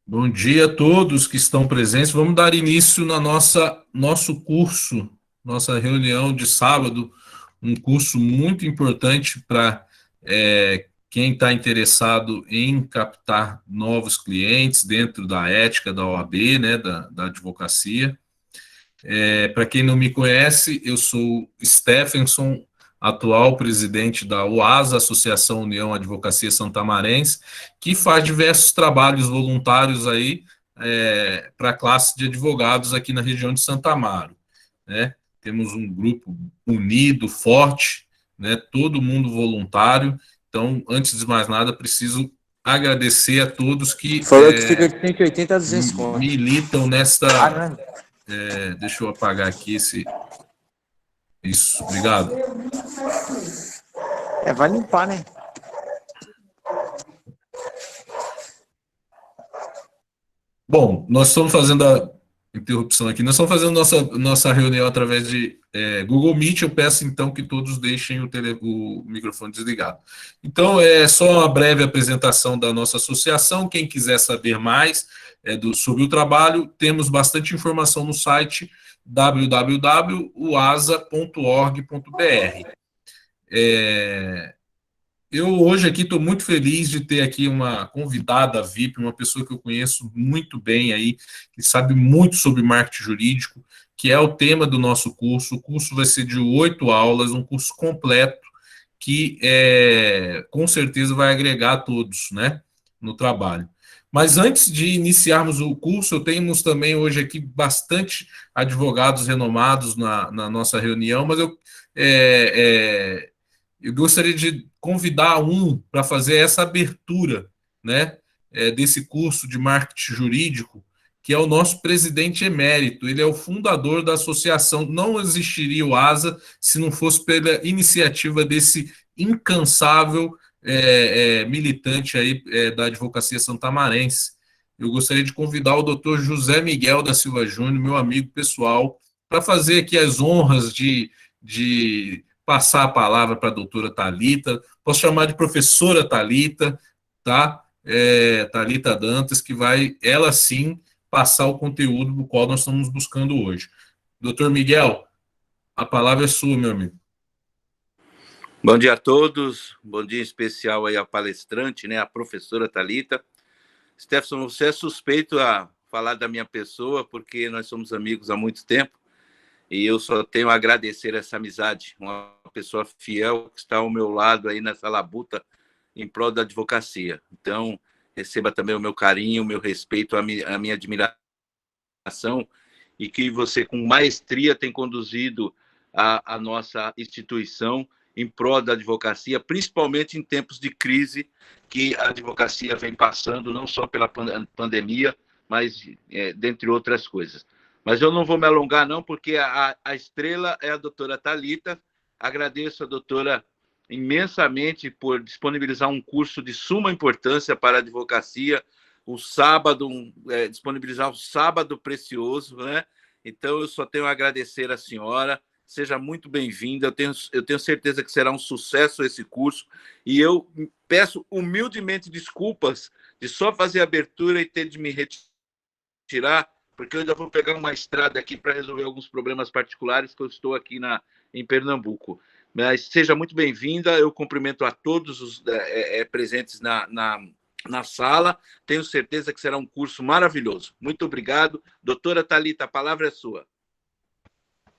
Bom dia a todos que estão presentes. Vamos dar início na nosso curso, nossa reunião de sábado, um curso muito importante para quem está interessado em captar novos clientes dentro da ética da OAB, né, da advocacia. Para quem não me conhece, eu sou Stephenson, atual presidente da UASA, Associação União Advocacia Santamarense, que faz diversos trabalhos voluntários aí para a classe de advogados aqui na região de Santa Amaro, né? Temos um grupo unido, forte, né? Todo mundo voluntário. Então, antes de mais nada, preciso agradecer a todos que Falou que fica de 180 a 200 conto. militam nesta. Não. Deixa eu apagar aqui esse. Isso, obrigado. Vai limpar, né? Bom, nós estamos fazendo a interrupção aqui. Nós estamos fazendo nossa reunião através de Google Meet. Eu peço, então, que todos deixem o microfone desligado. Então, é só uma breve apresentação da nossa associação. Quem quiser saber mais sobre o trabalho, temos bastante informação no site www.uasa.org.br. Eu hoje aqui estou muito feliz de ter aqui uma convidada VIP, uma pessoa que eu conheço muito bem aí, que sabe muito sobre marketing jurídico, que é o tema do nosso curso. O curso vai ser de 8 aulas, um curso completo que com certeza vai agregar a todos, né, no trabalho. Mas antes de iniciarmos o curso, temos também hoje aqui bastante advogados renomados na nossa reunião, mas eu gostaria de convidar para fazer essa abertura, né, desse curso de marketing jurídico, que é o nosso presidente emérito. Ele é o fundador da associação. Não existiria o ASA se não fosse pela iniciativa desse incansável militante aí da advocacia santamarense. Eu gostaria de convidar o doutor José Miguel da Silva Júnior, meu amigo pessoal, para fazer aqui as honras de passar a palavra para a doutora Thalita, posso chamar de professora Thalita, tá? Thalita Dantas, que vai, ela sim, passar o conteúdo do qual nós estamos buscando hoje. Doutor Miguel, a palavra é sua, meu amigo. Bom dia a todos, bom dia em especial aí à palestrante, né, a professora Thalita. Stephenson, você é suspeito a falar da minha pessoa, porque nós somos amigos há muito tempo, e eu só tenho a agradecer essa amizade, uma pessoa fiel que está ao meu lado aí nessa labuta em prol da advocacia. Então, receba também o meu carinho, o meu respeito, a minha admiração, e que você, com maestria, tem conduzido a nossa instituição em prol da advocacia, principalmente em tempos de crise que a advocacia vem passando, não só pela pandemia, mas dentre outras coisas. Mas eu não vou me alongar, não, porque a estrela é a doutora Thalita. Agradeço a doutora imensamente por disponibilizar um curso de suma importância para a advocacia, o sábado, disponibilizar um sábado precioso, né? Então, eu só tenho a agradecer à senhora. Seja muito bem-vinda. Eu tenho certeza que será um sucesso esse curso. E eu peço humildemente desculpas de só fazer a abertura e ter de me retirar, porque eu ainda vou pegar uma estrada aqui para resolver alguns problemas particulares, que eu estou aqui em Pernambuco. Mas seja muito bem-vinda. Eu cumprimento a todos os presentes na sala. Tenho certeza que será um curso maravilhoso. Muito obrigado. Doutora Thalita, a palavra é sua.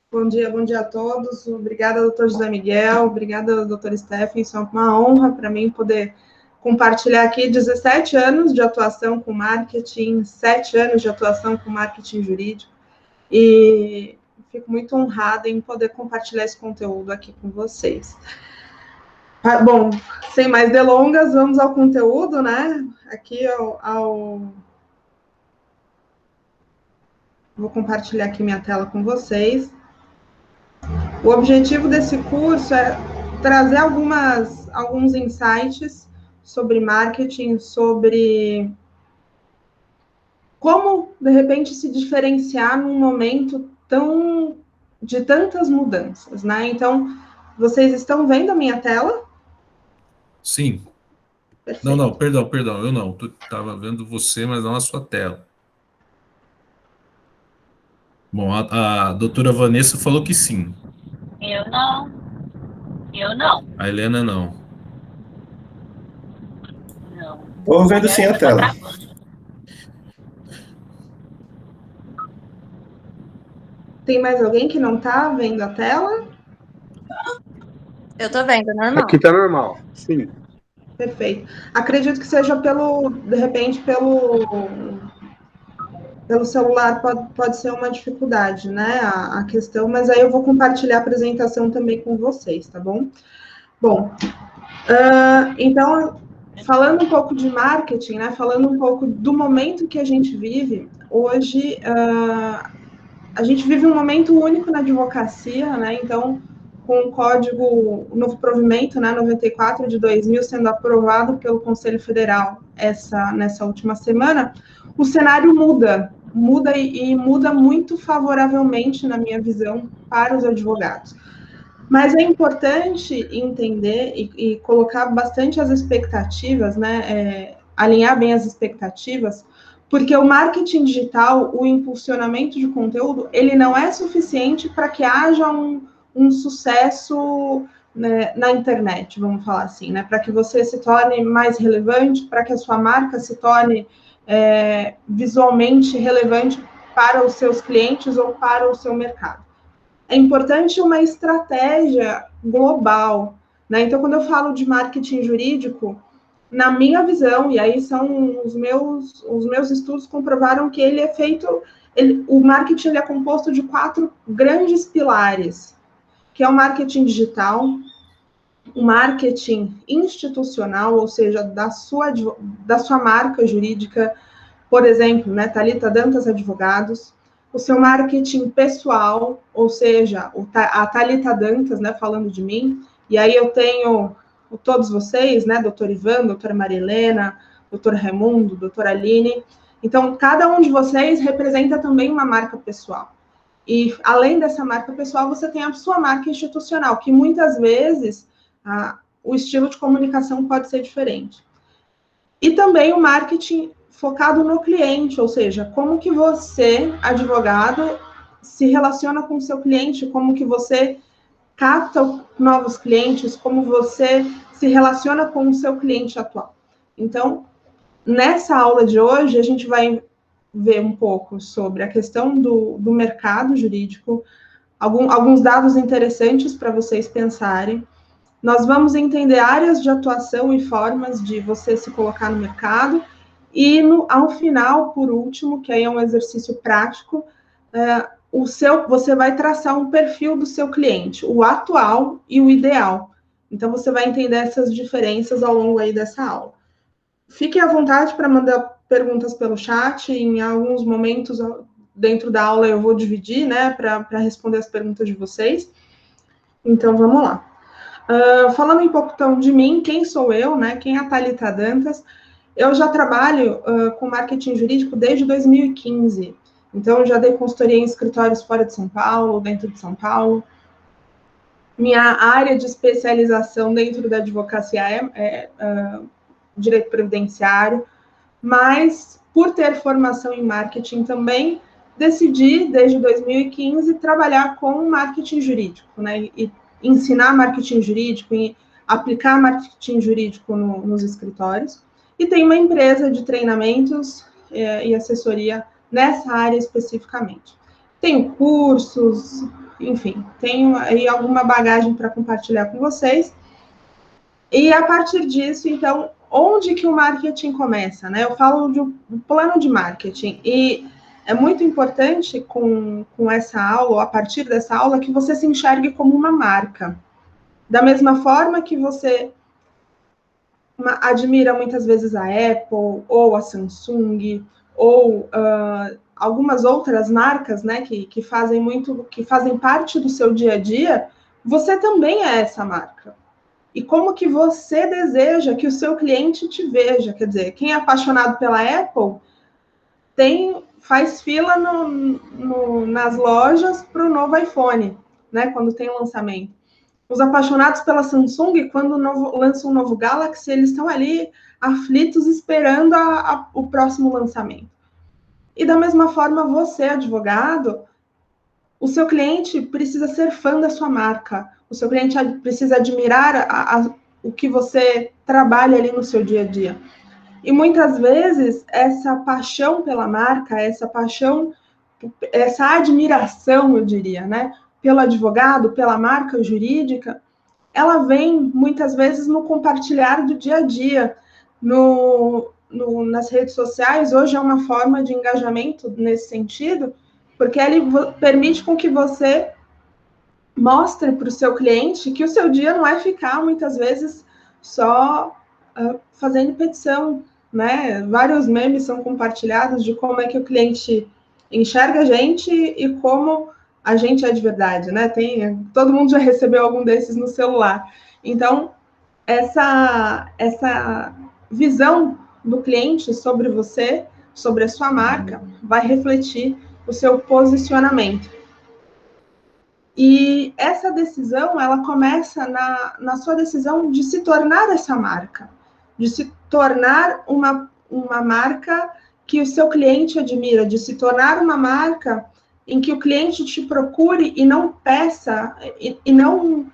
Bom dia a todos. Obrigada, doutor José Miguel. Obrigada, doutor Stephenson. É uma honra para mim poder compartilhar aqui 17 anos de atuação com marketing, 7 anos de atuação com marketing jurídico. E fico muito honrada em poder compartilhar esse conteúdo aqui com vocês. Bom, sem mais delongas, vamos ao conteúdo, né? Aqui Vou compartilhar aqui minha tela com vocês. O objetivo desse curso é trazer alguns insights sobre marketing, sobre como, de repente, se diferenciar num momento de tantas mudanças, né? Então, vocês estão vendo a minha tela? Sim. Perfeito. Não, perdão, eu não. Estava vendo você, mas não a sua tela. Bom, a doutora Vanessa falou que sim. Eu não. Eu não. A Helena não. Não. Estou vendo sim a tela. Tem mais alguém que não está vendo a tela? Eu tô vendo, normal. Aqui tá normal, sim. Perfeito. Acredito que seja de repente, pelo celular pode ser uma dificuldade, né, a questão, mas aí eu vou compartilhar a apresentação também com vocês, tá bom? Bom, então, falando um pouco de marketing, né, falando um pouco do momento que a gente vive, hoje, a gente vive um momento único na advocacia, né, então, com o novo provimento, né, 94 de 2000, sendo aprovado pelo Conselho Federal nessa última semana, o cenário muda e muda muito favoravelmente, na minha visão, para os advogados. Mas é importante entender e colocar bastante as expectativas, né, alinhar bem as expectativas, porque o marketing digital, o impulsionamento de conteúdo, ele não é suficiente para que haja um sucesso, né, na internet, vamos falar assim, né, para que você se torne mais relevante, para que a sua marca se torne visualmente relevante para os seus clientes ou para o seu mercado. É importante uma estratégia global, né? Então, quando eu falo de marketing jurídico, na minha visão, e aí são os meus estudos comprovaram que ele é feito, o marketing ele é composto de 4 grandes pilares, que é o marketing digital, o marketing institucional, ou seja, da sua marca jurídica, por exemplo, né, Thalita Dantas Advogados, o seu marketing pessoal, ou seja, a Thalita Dantas, né, falando de mim, e aí eu tenho todos vocês, né, doutor Ivan, doutora Marilena, doutor Raimundo, doutora Aline, então, cada um de vocês representa também uma marca pessoal. E, além dessa marca pessoal, você tem a sua marca institucional, que muitas vezes o estilo de comunicação pode ser diferente. E também o marketing focado no cliente, ou seja, como que você, advogado, se relaciona com o seu cliente, como que você capta novos clientes, como você se relaciona com o seu cliente atual. Então, nessa aula de hoje, a gente vai ver um pouco sobre a questão do mercado jurídico, alguns dados interessantes para vocês pensarem. Nós vamos entender áreas de atuação e formas de você se colocar no mercado. E, ao final, por último, que aí é um exercício prático, você vai traçar um perfil do seu cliente, o atual e o ideal. Então, você vai entender essas diferenças ao longo aí dessa aula. Fiquem à vontade para mandar perguntas pelo chat. Em alguns momentos, dentro da aula, eu vou dividir, né, para responder as perguntas de vocês. Então, vamos lá. Falando um pouco, então, de mim, quem sou eu, né? Quem é a Thalita Dantas? Eu já trabalho com marketing jurídico desde 2015. Então, já dei consultoria em escritórios fora de São Paulo, dentro de São Paulo. Minha área de especialização dentro da advocacia é direito previdenciário, mas, por ter formação em marketing também, decidi, desde 2015, trabalhar com marketing jurídico, né? E ensinar marketing jurídico e aplicar marketing jurídico nos escritórios. E tem uma empresa de treinamentos e assessoria nessa área especificamente. Tenho cursos, enfim, tenho aí alguma bagagem para compartilhar com vocês. E, a partir disso, então, onde que o marketing começa, né? Eu falo de um plano de marketing, e é muito importante com essa aula, ou a partir dessa aula, que você se enxergue como uma marca. Da mesma forma que você admira muitas vezes a Apple, ou a Samsung, ou algumas outras marcas, né, que fazem parte do seu dia a dia, você também é essa marca. E como que você deseja que o seu cliente te veja? Quer dizer, quem é apaixonado pela Apple faz fila nas lojas para o novo iPhone, né? Quando tem o lançamento. Os apaixonados pela Samsung, quando lança um novo Galaxy, eles estão ali aflitos esperando o próximo lançamento. E da mesma forma, você, advogado, o seu cliente precisa ser fã da sua marca, o seu cliente precisa admirar o que você trabalha ali no seu dia a dia. E muitas vezes, essa paixão pela marca, essa paixão, essa admiração, eu diria, né, pelo advogado, pela marca jurídica, ela vem muitas vezes no compartilhar do dia a dia, nas redes sociais. Hoje é uma forma de engajamento nesse sentido, porque ele permite com que você mostre para o seu cliente que o seu dia não é ficar, muitas vezes, só fazendo petição, né? Vários memes são compartilhados de como é que o cliente enxerga a gente e como a gente é de verdade, né? Todo mundo já recebeu algum desses no celular. Então, essa visão do cliente sobre você, sobre a sua marca, vai refletir o seu posicionamento. E essa decisão, ela começa na sua decisão de se tornar essa marca, de se tornar uma marca que o seu cliente admira, de se tornar uma marca em que o cliente te procure e não peça, e não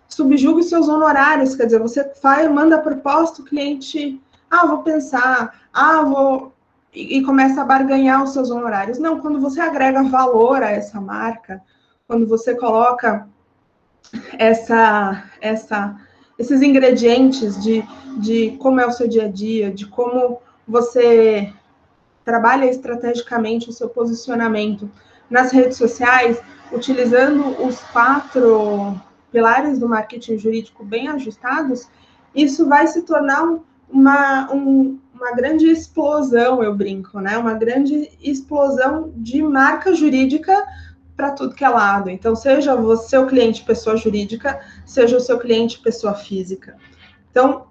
subjugue os seus honorários. Quer dizer, você manda a proposta, o cliente, vou pensar, e começa a barganhar os seus honorários. Não, quando você agrega valor a essa marca, quando você coloca esses ingredientes de como é o seu dia a dia, de como você trabalha estrategicamente o seu posicionamento nas redes sociais, utilizando os 4 pilares do marketing jurídico bem ajustados, isso vai se tornar uma grande explosão, eu brinco, né? Uma grande explosão de marca jurídica para tudo que é lado. Então, seja o seu cliente pessoa jurídica, seja o seu cliente pessoa física. Então,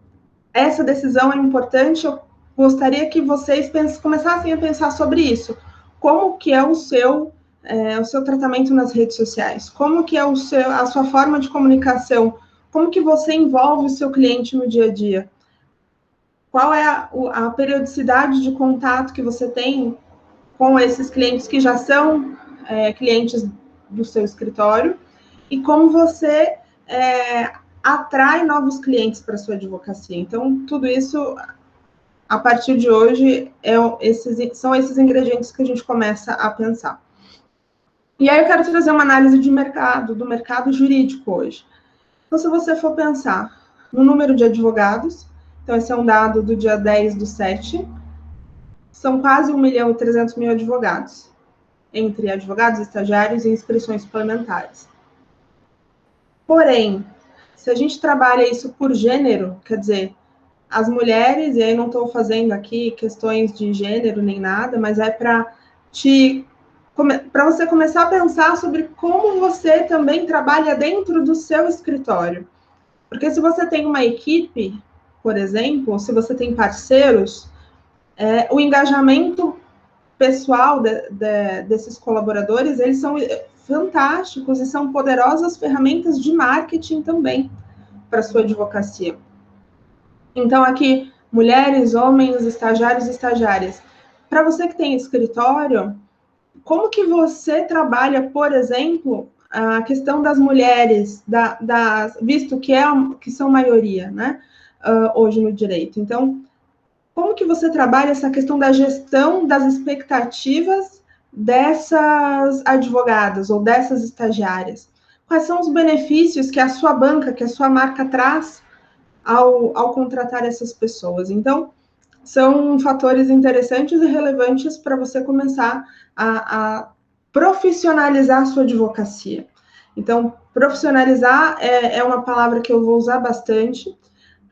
essa decisão é importante. Eu gostaria que vocês começassem a pensar sobre isso. Como que é o seu tratamento nas redes sociais? Como que é a sua forma de comunicação? Como que você envolve o seu cliente no dia a dia? Qual é a periodicidade de contato que você tem com esses clientes que já são clientes do seu escritório, e como você atrai novos clientes para a sua advocacia. Então, tudo isso, a partir de hoje, são esses ingredientes que a gente começa a pensar. E aí eu quero trazer uma análise do mercado jurídico hoje. Então, se você for pensar no número de advogados, então esse é um dado do dia 10/7, são quase 1.300.000 advogados, entre advogados, estagiários e inscrições suplementares. Porém, se a gente trabalha isso por gênero, quer dizer, as mulheres, e aí não estou fazendo aqui questões de gênero nem nada, mas é para você começar a pensar sobre como você também trabalha dentro do seu escritório. Porque se você tem uma equipe, por exemplo, se você tem parceiros, o engajamento pessoal desses colaboradores, eles são fantásticos e são poderosas ferramentas de marketing também para a sua advocacia. Então, aqui, mulheres, homens, estagiários e estagiárias. Para você que tem escritório, como que você trabalha, por exemplo, a questão das mulheres, visto que são maioria, né, hoje no direito? Então, como que você trabalha essa questão da gestão das expectativas dessas advogadas ou dessas estagiárias? Quais são os benefícios que a sua banca, que a sua marca traz ao contratar essas pessoas? Então, são fatores interessantes e relevantes para você começar a profissionalizar a sua advocacia. Então, profissionalizar é uma palavra que eu vou usar bastante,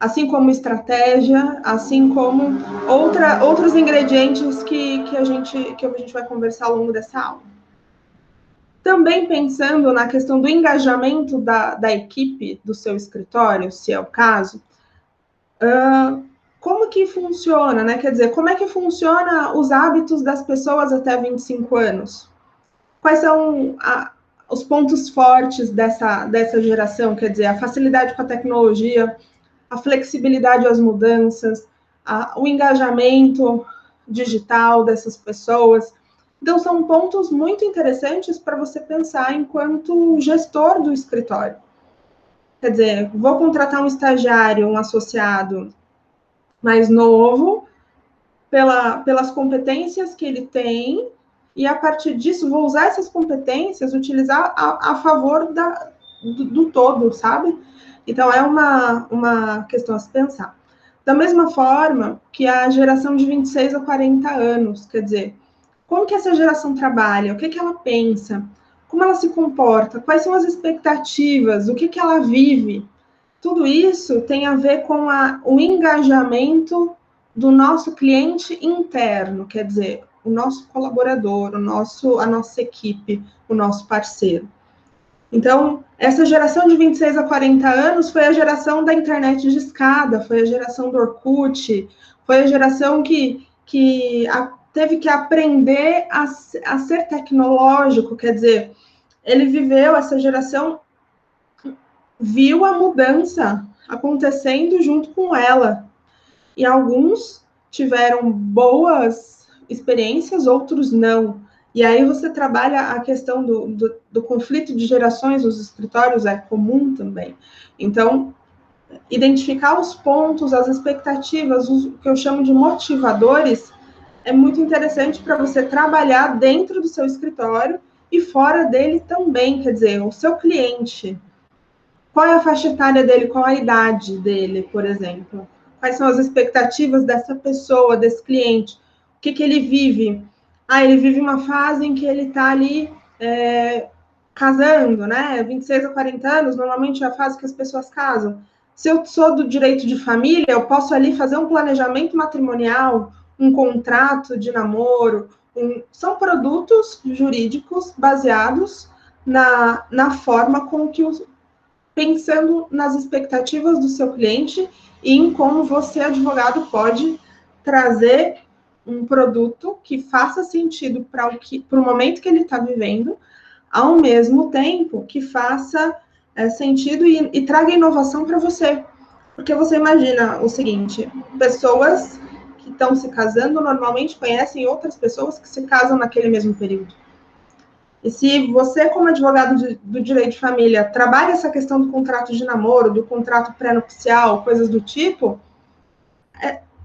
assim como estratégia, assim como outros ingredientes que a gente vai conversar ao longo dessa aula. Também pensando na questão do engajamento da equipe do seu escritório, se é o caso, como que funciona, né? Quer dizer, como é que funciona os hábitos das pessoas até 25 anos? Quais são os pontos fortes dessa geração, quer dizer, a facilidade com a tecnologia, a flexibilidade às mudanças, o engajamento digital dessas pessoas. Então, são pontos muito interessantes para você pensar enquanto gestor do escritório. Quer dizer, vou contratar um estagiário, um associado mais novo, pelas competências que ele tem, e a partir disso, vou usar essas competências, utilizar a favor do todo, sabe? Então, é uma questão a se pensar. Da mesma forma que a geração de 26 a 40 anos, quer dizer, como que essa geração trabalha, o que ela pensa, como ela se comporta, quais são as expectativas, o que ela vive. Tudo isso tem a ver com o engajamento do nosso cliente interno, quer dizer, o nosso colaborador, a nossa equipe, o nosso parceiro. Então, essa geração de 26 a 40 anos foi a geração da internet de escada, foi a geração do Orkut, foi a geração que teve que aprender a ser tecnológico, quer dizer, ele viveu, essa geração viu a mudança acontecendo junto com ela. E alguns tiveram boas experiências, outros não. E aí você trabalha a questão do conflito de gerações nos escritórios, é comum também. Então, identificar os pontos, as expectativas, o que eu chamo de motivadores, é muito interessante para você trabalhar dentro do seu escritório e fora dele também, quer dizer, o seu cliente. Qual é a faixa etária dele, qual a idade dele, por exemplo? Quais são as expectativas dessa pessoa, desse cliente? O que ele vive? Ele vive uma fase em que ele está ali casando, né? 26 a 40 anos, normalmente é a fase que as pessoas casam. Se eu sou do direito de família, eu posso ali fazer um planejamento matrimonial, um contrato de namoro. São produtos jurídicos baseados na forma com que pensando nas expectativas do seu cliente e em como você, advogado, pode trazer um produto que faça sentido para o momento que ele está vivendo, ao mesmo tempo que faça sentido e traga inovação para você. Porque você imagina o seguinte, pessoas que estão se casando normalmente conhecem outras pessoas que se casam naquele mesmo período. E se você, como advogado do direito de família, trabalha essa questão do contrato de namoro, do contrato pré-nupcial, coisas do tipo,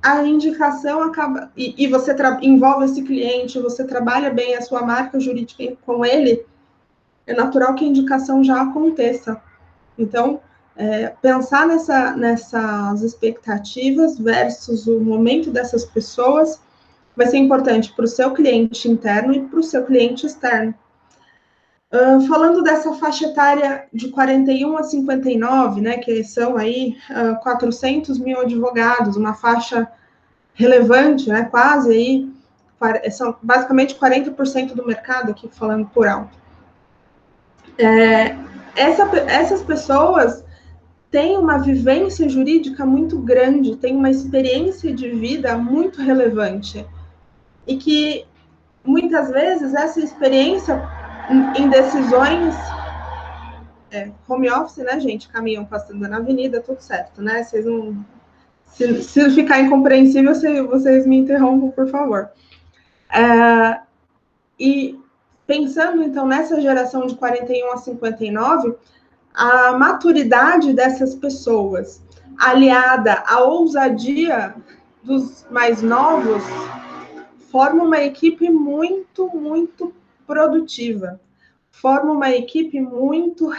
a indicação acaba... E você envolve esse cliente, você trabalha bem a sua marca jurídica com ele, é natural que a indicação já aconteça. Então, pensar nessas expectativas versus o momento dessas pessoas vai ser importante para o seu cliente interno e para o seu cliente externo. Falando dessa faixa etária de 41 a 59, né, que são aí 400 mil advogados, uma faixa relevante, né, quase aí, são basicamente 40% do mercado, aqui falando por alto. Essas pessoas têm uma vivência jurídica muito grande, têm uma experiência de vida muito relevante, e que, muitas vezes, essa experiência em decisões, home office, né, gente, caminham passando na avenida, tudo certo, né, vocês não, se ficar incompreensível, vocês me interrompam, por favor. E pensando, então, nessa geração de 41 a 59, a maturidade dessas pessoas, aliada à ousadia dos mais novos, forma uma equipe muito, muito produtiva, forma uma equipe muito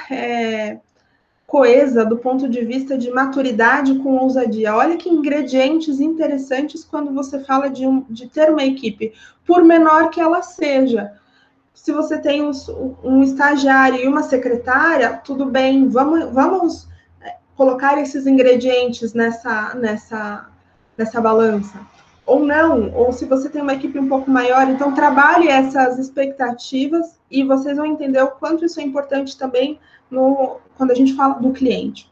coesa do ponto de vista de maturidade com ousadia. Olha que ingredientes interessantes quando você fala de ter uma equipe, por menor que ela seja. Se você tem um estagiário e uma secretária, tudo bem, vamos colocar esses ingredientes nessa balança. Ou não, ou se você tem uma equipe um pouco maior, então trabalhe essas expectativas e vocês vão entender o quanto isso é importante também quando a gente fala do cliente.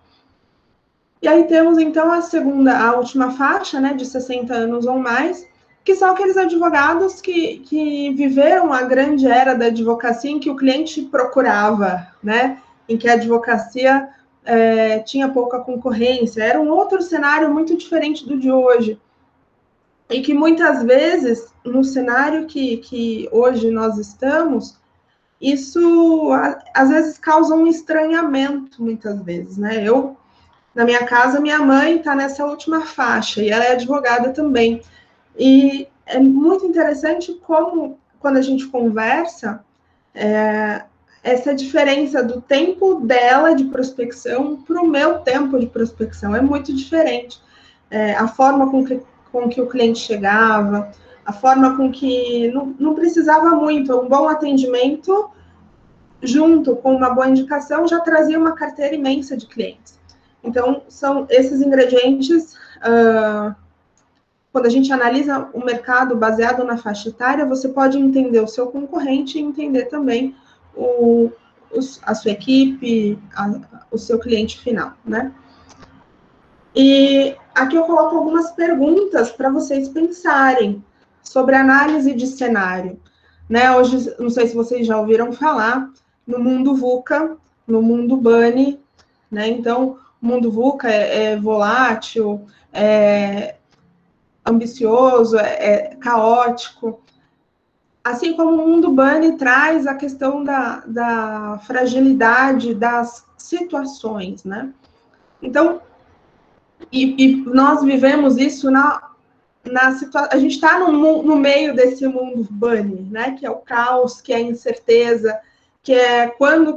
E aí temos, então, a última faixa, né, de 60 anos ou mais, que são aqueles advogados que viveram a grande era da advocacia em que o cliente procurava, né? Em que a advocacia tinha pouca concorrência, era um outro cenário muito diferente do de hoje. E que muitas vezes, no cenário que hoje nós estamos, isso às vezes causa um estranhamento, muitas vezes, né? Na minha casa, minha mãe está nessa última faixa, e ela é advogada também. E é muito interessante como, quando a gente conversa, essa diferença do tempo dela de prospecção para o meu tempo de prospecção é muito diferente. A forma com que o cliente chegava, a forma com que não precisava muito, um bom atendimento junto com uma boa indicação já trazia uma carteira imensa de clientes. Então, são esses ingredientes, quando a gente analisa o mercado baseado na faixa etária, você pode entender o seu concorrente e entender também a sua equipe, o seu cliente final, né? E aqui eu coloco algumas perguntas para vocês pensarem sobre análise de cenário, né? Hoje, não sei se vocês já ouviram falar, no mundo VUCA, no mundo BANI, né? Então, o mundo VUCA é volátil, é ambicioso, é caótico. Assim como o mundo BANI traz a questão da fragilidade das situações, né? Então, e nós vivemos isso na situação. A gente está no meio desse mundo BANI, né? Que é o caos, que é a incerteza, que é quando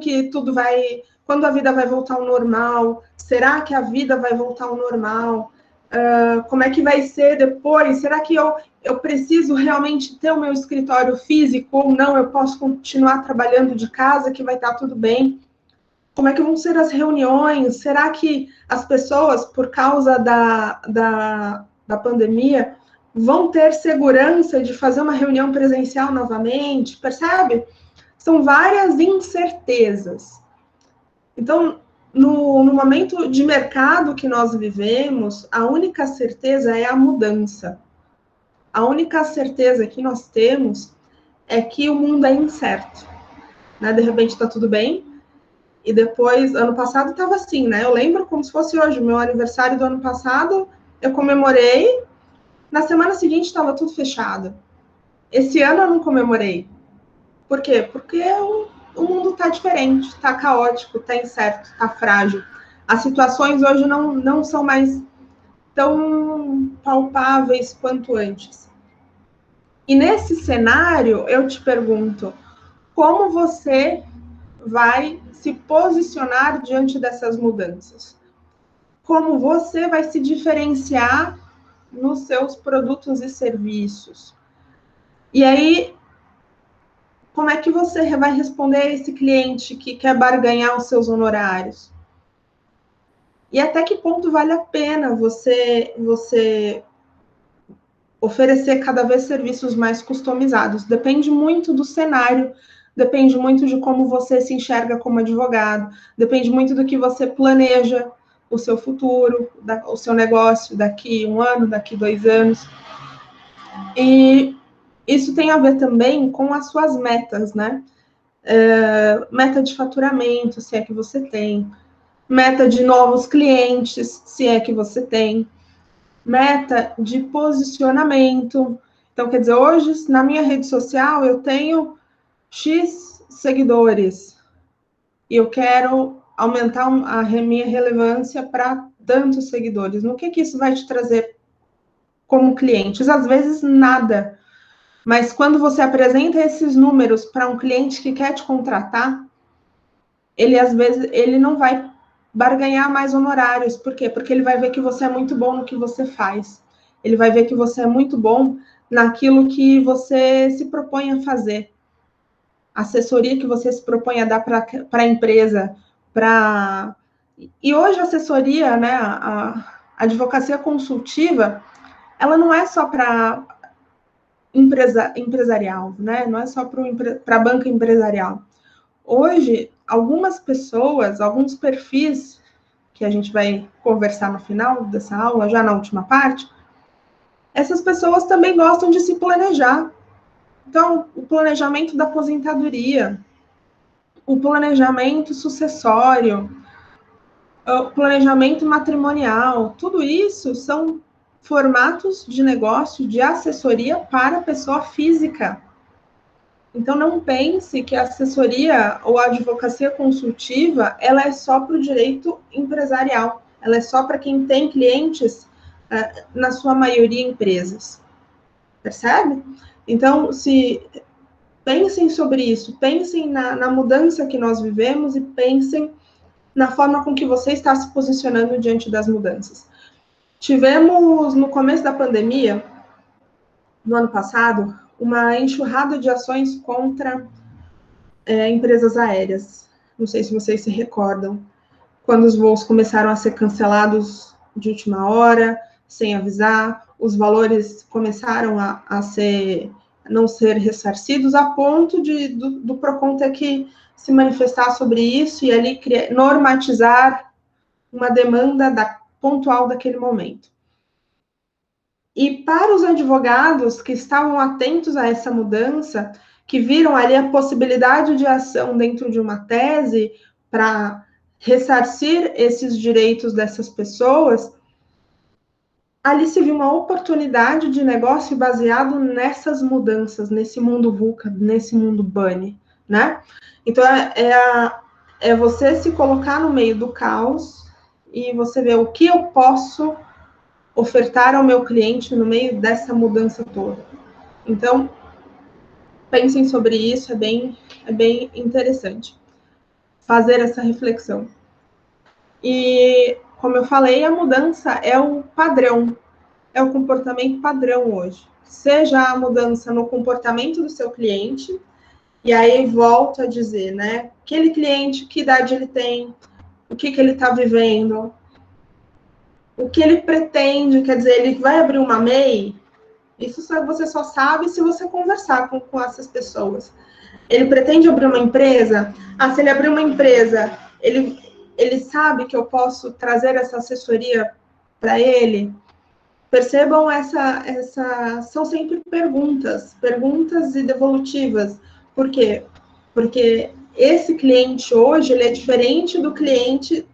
a vida vai voltar ao normal? Será que a vida vai voltar ao normal? Como é que vai ser depois? Será que eu preciso realmente ter o meu escritório físico ou não? Eu posso continuar trabalhando de casa, que vai estar tudo bem? Como é que vão ser as reuniões? Será que as pessoas, por causa da pandemia, vão ter segurança de fazer uma reunião presencial novamente? Percebe? São várias incertezas. Então, no momento de mercado que nós vivemos, a única certeza é a mudança. A única certeza que nós temos é que o mundo é incerto, né? De repente está tudo bem, e depois, ano passado estava assim, né? Eu lembro como se fosse hoje, o meu aniversário do ano passado, eu comemorei, na semana seguinte estava tudo fechado. Esse ano eu não comemorei. Por quê? Porque o mundo está diferente, está caótico, está incerto, está frágil. As situações hoje não são mais tão palpáveis quanto antes. E nesse cenário, eu te pergunto, como você vai se posicionar diante dessas mudanças? Como você vai se diferenciar nos seus produtos e serviços? E aí, como é que você vai responder a esse cliente que quer barganhar os seus honorários? E até que ponto vale a pena você oferecer cada vez serviços mais customizados? Depende muito do cenário, depende muito de como você se enxerga como advogado, depende muito do que você planeja o seu futuro, o seu negócio daqui 1 ano, daqui 2 anos. E isso tem a ver também com as suas metas, né? Meta de faturamento, se é que você tem. Meta de novos clientes, se é que você tem. Meta de posicionamento. Então, quer dizer, hoje, na minha rede social, eu tenho X seguidores. E eu quero aumentar a minha relevância para tantos seguidores. No que isso vai te trazer como clientes? Às vezes, nada. Mas quando você apresenta esses números para um cliente que quer te contratar, às vezes, ele não vai barganhar mais honorários. Por quê? Porque ele vai ver que você é muito bom no que você faz. Ele vai ver que você é muito bom naquilo que você se propõe a fazer. A assessoria que você se propõe a dar para a empresa. E hoje a assessoria, né, a advocacia consultiva, ela não é só para empresarial, né? Não é só para a banca empresarial. Hoje, algumas pessoas, alguns perfis, que a gente vai conversar no final dessa aula, já na última parte, essas pessoas também gostam de se planejar. Então, o planejamento da aposentadoria, o planejamento sucessório, o planejamento matrimonial, tudo isso são formatos de negócio de assessoria para a pessoa física. Então, não pense que a assessoria ou a advocacia consultiva, ela é só para o direito empresarial, ela é só para quem tem clientes, na sua maioria, empresas. Percebe? Então, pensem sobre isso, pensem na mudança que nós vivemos e pensem na forma com que você está se posicionando diante das mudanças. Tivemos, no começo da pandemia, no ano passado, uma enxurrada de ações contra empresas aéreas. Não sei se vocês se recordam, quando os voos começaram a ser cancelados de última hora, sem avisar, os valores começaram a não ser ressarcidos, a ponto do Procon ter que se manifestar sobre isso e ali normatizar uma demanda pontual daquele momento. E para os advogados que estavam atentos a essa mudança, que viram ali a possibilidade de ação dentro de uma tese para ressarcir esses direitos dessas pessoas, ali se viu uma oportunidade de negócio baseado nessas mudanças, nesse mundo VUCA, nesse mundo BANI, né? Então, é você se colocar no meio do caos e você ver o que eu posso ofertar ao meu cliente no meio dessa mudança toda. Então, pensem sobre isso, é bem interessante fazer essa reflexão. E, como eu falei, a mudança é o padrão, é o comportamento padrão hoje. Seja a mudança no comportamento do seu cliente, e aí volto a dizer, né? Aquele cliente, que idade ele tem, o que ele está vivendo, o que ele pretende, quer dizer, ele vai abrir uma MEI, isso você só sabe se você conversar com essas pessoas. Ele pretende abrir uma empresa? Se ele abrir uma empresa, ele sabe que eu posso trazer essa assessoria para ele? Percebam, são sempre perguntas e devolutivas. Por quê? Porque esse cliente hoje, ele é diferente do cliente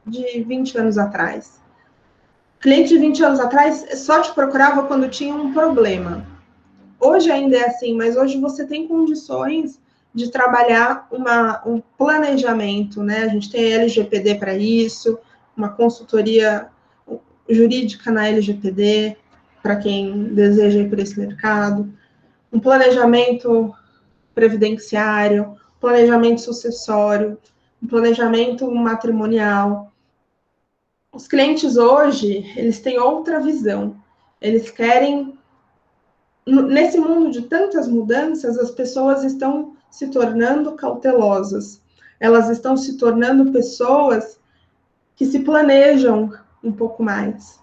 de 20 anos atrás. O cliente de 20 anos atrás só te procurava quando tinha um problema. Hoje ainda é assim, mas hoje você tem condições de trabalhar um planejamento, né? A gente tem a LGPD para isso, uma consultoria jurídica na LGPD, para quem deseja ir por esse mercado, um planejamento previdenciário, planejamento sucessório, um planejamento matrimonial. Os clientes hoje, eles têm outra visão. Eles querem... Nesse mundo de tantas mudanças, as pessoas estão se tornando cautelosas. Elas estão se tornando pessoas que se planejam um pouco mais.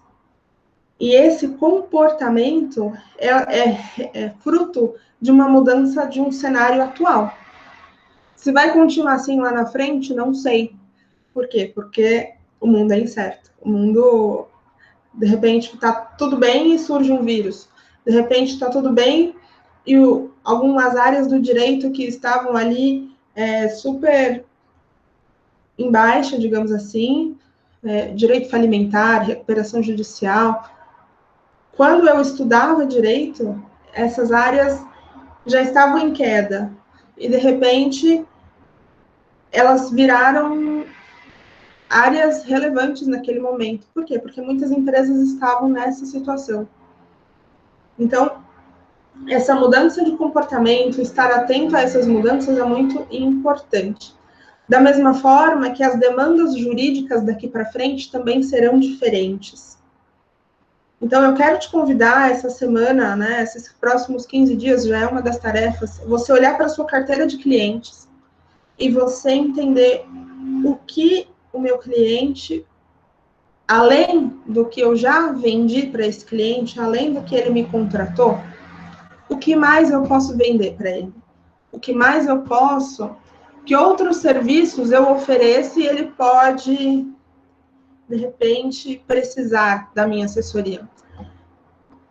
E esse comportamento é fruto de uma mudança de um cenário atual. Se vai continuar assim lá na frente, não sei. Por quê? Porque o mundo é incerto. O mundo, de repente, está tudo bem e surge um vírus. De repente, está tudo bem e algumas áreas do direito que estavam ali super em baixa, digamos assim, direito falimentar, recuperação judicial. Quando eu estudava direito, essas áreas já estavam em queda. E, de repente, elas viraram áreas relevantes naquele momento. Por quê? Porque muitas empresas estavam nessa situação. Então, essa mudança de comportamento, estar atento a essas mudanças é muito importante. Da mesma forma que as demandas jurídicas daqui para frente também serão diferentes. Então, eu quero te convidar essa semana, né, esses próximos 15 dias, já é uma das tarefas, você olhar para a sua carteira de clientes e você entender o que o meu cliente, além do que eu já vendi para esse cliente, além do que ele me contratou, o que mais eu posso vender para ele? O que mais eu posso? Que outros serviços eu ofereço e ele pode, de repente, precisar da minha assessoria?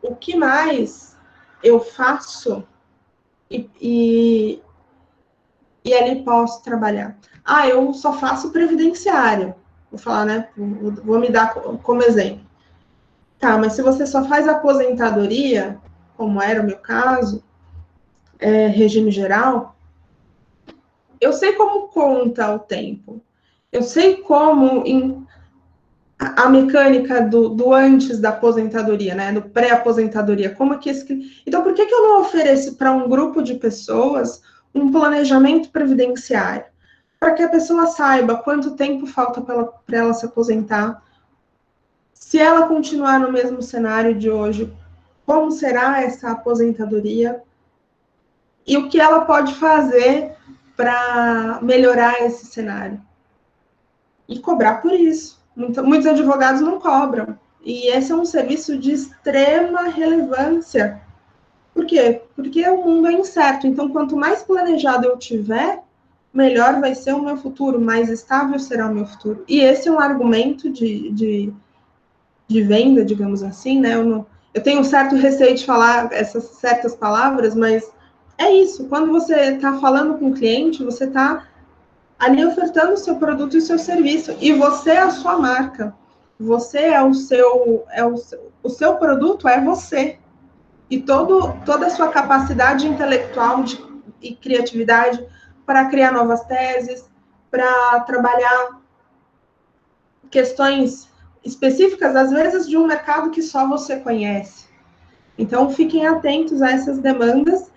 o que mais eu faço e ali posso trabalhar? Ah, eu só faço previdenciário. Vou falar, né? Vou me dar como exemplo. Tá, mas se você só faz aposentadoria, como era o meu caso, regime geral, eu sei como conta o tempo. Eu sei como a mecânica do antes da aposentadoria, né? Do pré-aposentadoria. Como que esse. Então, por que eu não ofereço para um grupo de pessoas um planejamento previdenciário? Para que a pessoa saiba quanto tempo falta para ela se aposentar. Se ela continuar no mesmo cenário de hoje, como será essa aposentadoria? E o que ela pode fazer para melhorar esse cenário? E cobrar por isso. Muitos advogados não cobram. E esse é um serviço de extrema relevância. Por quê? Porque o mundo é incerto. Então, quanto mais planejado eu tiver, melhor vai ser o meu futuro, mais estável será o meu futuro. E esse é um argumento de venda, digamos assim, né? Eu tenho um certo receio de falar essas certas palavras, mas é isso. Quando você está falando com o cliente, você está ali ofertando o seu produto e o seu serviço. E você é a sua marca. Você é o seu produto é você. E toda a sua capacidade intelectual e criatividade para criar novas teses, para trabalhar questões específicas, às vezes, de um mercado que só você conhece. Então, fiquem atentos a essas demandas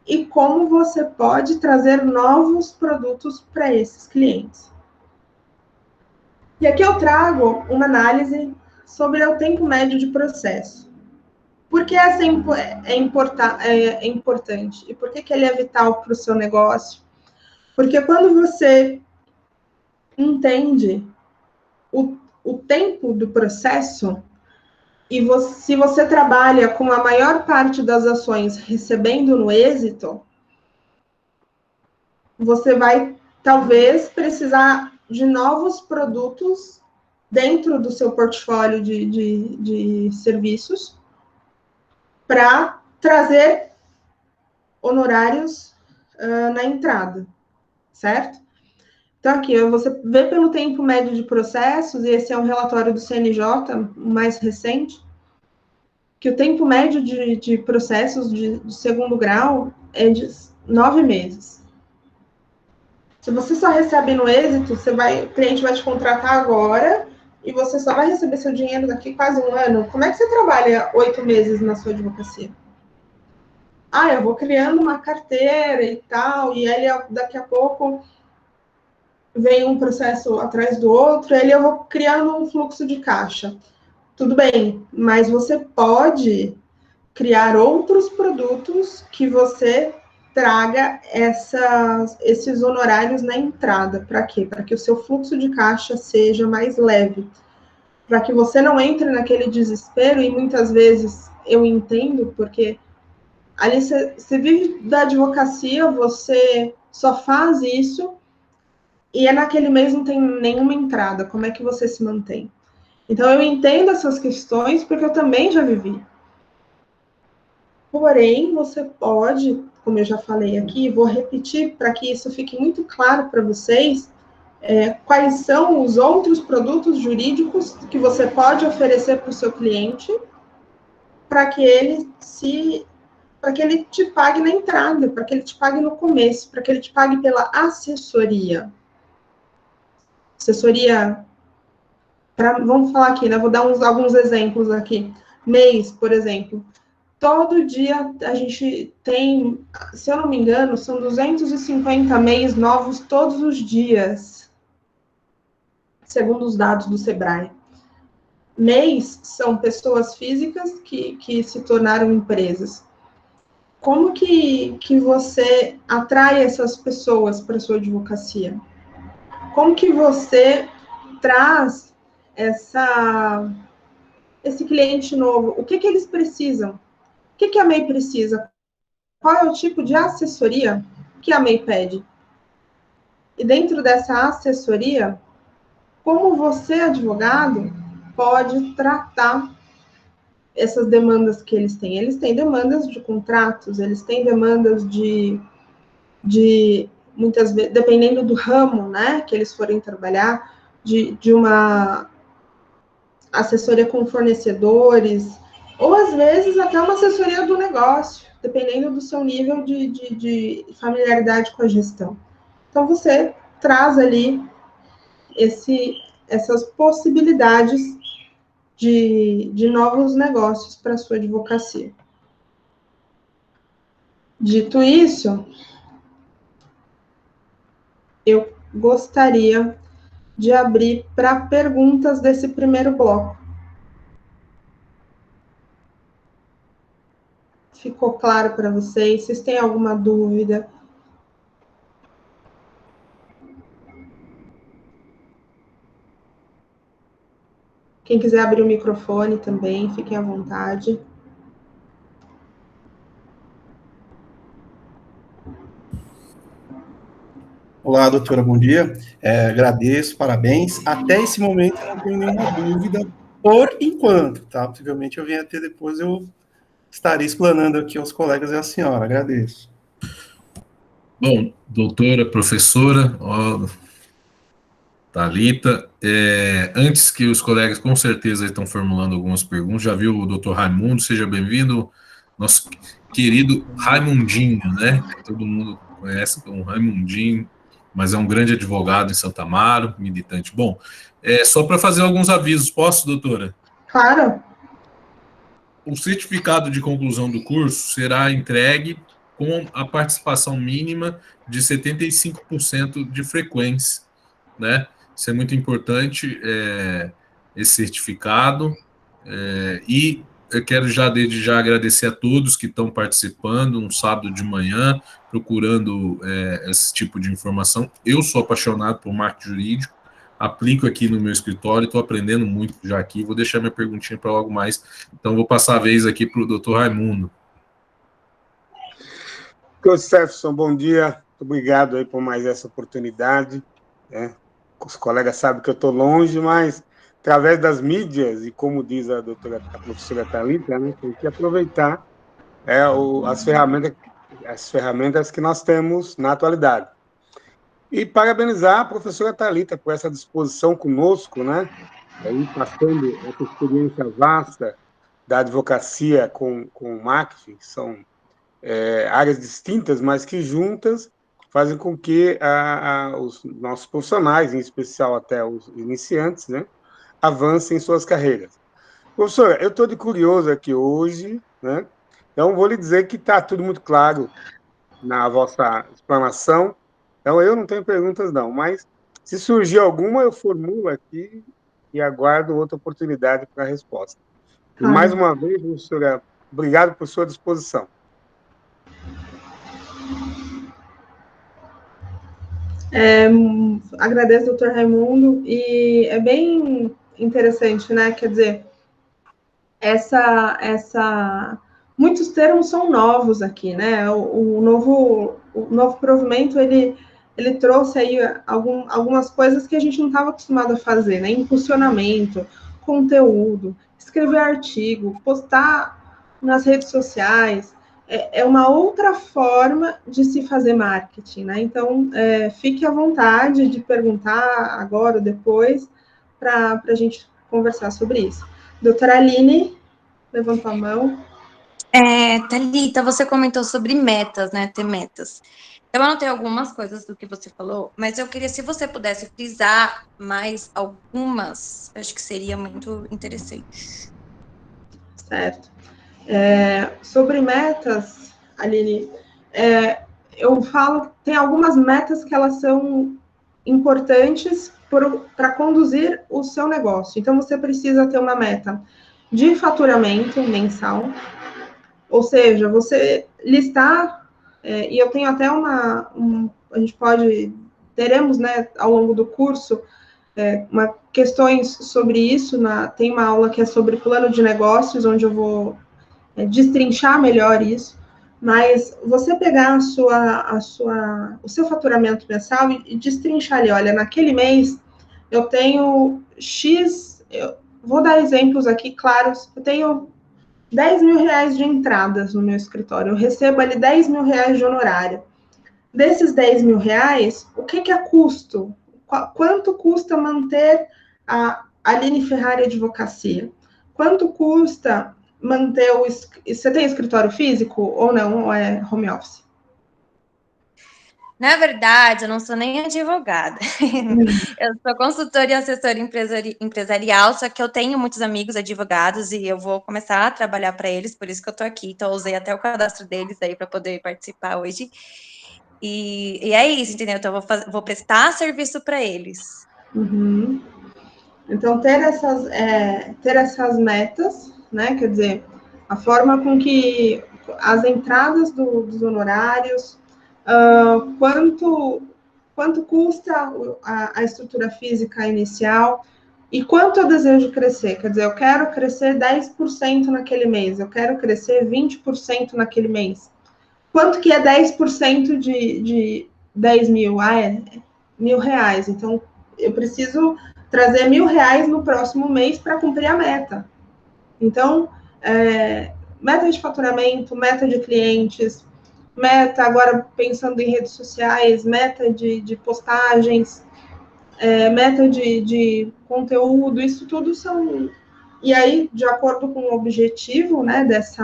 e como você pode trazer novos produtos para esses clientes. E aqui eu trago uma análise sobre o tempo médio de processo. Por que essa é importante? E por que ele é vital para o seu negócio? Porque quando você entende o tempo do processo, e se você trabalha com a maior parte das ações recebendo no êxito, você vai, talvez, precisar de novos produtos dentro do seu portfólio de serviços para trazer honorários na entrada, certo? Então, aqui, você vê pelo tempo médio de processos, e esse é um relatório do CNJ, mais recente, que o tempo médio de processos de segundo grau é de 9 meses. Se você só recebe no êxito, o cliente vai te contratar agora e você só vai receber seu dinheiro daqui quase um ano. Como é que você trabalha 8 meses na sua advocacia? Ah, eu vou criando uma carteira e tal, e aí daqui a pouco vem um processo atrás do outro, aí eu vou criando um fluxo de caixa. Tudo bem, mas você pode criar outros produtos que você traga esses honorários na entrada. Para quê? Para que o seu fluxo de caixa seja mais leve. Para que você não entre naquele desespero, e muitas vezes eu entendo, porque ali você vive da advocacia, você só faz isso, e naquele mês não tem nenhuma entrada. Como é que você se mantém? Então, eu entendo essas questões, porque eu também já vivi. Porém, você pode, como eu já falei aqui, vou repetir para que isso fique muito claro para vocês, quais são os outros produtos jurídicos que você pode oferecer para o seu cliente, para que ele te pague na entrada, para que ele te pague no começo, para que ele te pague pela assessoria. Assessoria, vamos falar aqui, né? Vou dar alguns exemplos aqui. MEIs, por exemplo. Todo dia a gente tem, se eu não me engano, são 250 MEIs novos todos os dias, segundo os dados do Sebrae. MEIs são pessoas físicas que se tornaram empresas. Como que você atrai essas pessoas para a sua advocacia? Como que você traz esse cliente novo? O que eles precisam? O que a MEI precisa? Qual é o tipo de assessoria que a MEI pede? E dentro dessa assessoria, como você, advogado, pode tratar essas demandas que eles têm? Eles têm demandas de contratos, eles têm demandas de muitas vezes, dependendo do ramo, né, que eles forem trabalhar, de uma assessoria com fornecedores, ou às vezes até uma assessoria do negócio, dependendo do seu nível de familiaridade com a gestão. Então, você traz ali essas possibilidades de novos negócios para a sua advocacia. Dito isso, eu gostaria de abrir para perguntas desse primeiro bloco. Ficou claro para vocês? Vocês têm alguma dúvida? Quem quiser abrir o microfone também, fiquem à vontade. Olá, doutora, bom dia. Agradeço, parabéns. Até esse momento eu não tenho nenhuma dúvida, por enquanto, tá? Possivelmente eu venha ter depois, eu estarei explanando aqui aos colegas e à senhora. Agradeço. Bom, doutora, professora, Thalita, antes que os colegas com certeza estão formulando algumas perguntas, já viu o doutor Raimundo, seja bem-vindo, nosso querido Raimundinho, né? Todo mundo conhece como Raimundinho, mas é um grande advogado em Santa Amaro, militante. Bom, só para fazer alguns avisos, posso, doutora? Claro. O certificado de conclusão do curso será entregue com a participação mínima de 75% de frequência, né? Isso é muito importante, esse certificado, e eu quero já desde já agradecer a todos que estão participando, um sábado de manhã, procurando esse tipo de informação. Eu sou apaixonado por marketing jurídico, aplico aqui no meu escritório, estou aprendendo muito já aqui, vou deixar minha perguntinha para logo mais, então vou passar a vez aqui para o doutor Raimundo. Doutor Stefson, bom dia, obrigado aí por mais essa oportunidade, né? Os colegas sabem que eu estou longe, mas através das mídias, e como diz a professora Thalita, né, tem que aproveitar as ferramentas que nós temos na atualidade. E parabenizar a professora Thalita por essa disposição conosco, né, aí passando essa experiência vasta da advocacia com o marketing, que são áreas distintas, mas que juntas fazem com que os nossos profissionais, em especial até os iniciantes, né, avancem em suas carreiras. Professora, eu estou de curioso aqui hoje, né, então vou lhe dizer que está tudo muito claro na vossa explanação, então eu não tenho perguntas não, mas se surgir alguma eu formulo aqui e aguardo outra oportunidade para a resposta. E mais uma vez, professora, obrigado por sua disposição. Agradeço, doutor Raimundo, e é bem interessante, né? Quer dizer, muitos termos são novos aqui, né? O novo provimento, ele trouxe aí algumas coisas que a gente não estava acostumado a fazer, né? Impulsionamento, conteúdo, escrever artigo, postar nas redes sociais, é uma outra forma de se fazer marketing, né? Então, fique à vontade de perguntar agora ou depois para a gente conversar sobre isso. Doutora Aline, levantou a mão. Thalita, você comentou sobre metas, né? Ter metas. Eu anotei algumas coisas do que você falou, mas eu queria, se você pudesse frisar mais algumas, acho que seria muito interessante. Certo. Sobre metas, Aline, eu falo, tem algumas metas que elas são importantes para conduzir o seu negócio. Então, você precisa ter uma meta de faturamento mensal, ou seja, você listar, e eu tenho até a gente teremos, né, ao longo do curso, questões sobre isso, tem uma aula que é sobre plano de negócios, onde eu vou destrinchar melhor isso, mas você pegar o seu faturamento mensal e destrinchar ali, olha, naquele mês eu tenho X, eu vou dar exemplos aqui claros, eu tenho 10 mil reais de entradas no meu escritório, eu recebo ali 10 mil reais de honorário. Desses 10 mil reais, o que é custo? Quanto custa manter a Aline Ferrari Advocacia? Quanto custa manter o... Você tem escritório físico ou não? Ou é home office? Na verdade, eu não sou nem advogada. Eu sou consultora e assessora empresarial, só que eu tenho muitos amigos advogados e eu vou começar a trabalhar para eles, por isso que eu estou aqui. Então, eu usei até o cadastro deles aí para poder participar hoje. E é isso, entendeu? Então, eu vou prestar serviço para eles. Uhum. Então, ter essas metas, né? Quer dizer, a forma com que as entradas dos honorários, quanto custa a estrutura física inicial e quanto eu desejo crescer. Quer dizer, eu quero crescer 10% naquele mês, eu quero crescer 20% naquele mês. Quanto que é 10% de 10 mil? É R$1.000. Então, eu preciso trazer R$1.000 no próximo mês para cumprir a meta. Então, meta de faturamento, meta de clientes, meta, agora pensando em redes sociais, meta de postagens, meta de conteúdo, isso tudo são... E aí, de acordo com o objetivo, né, desse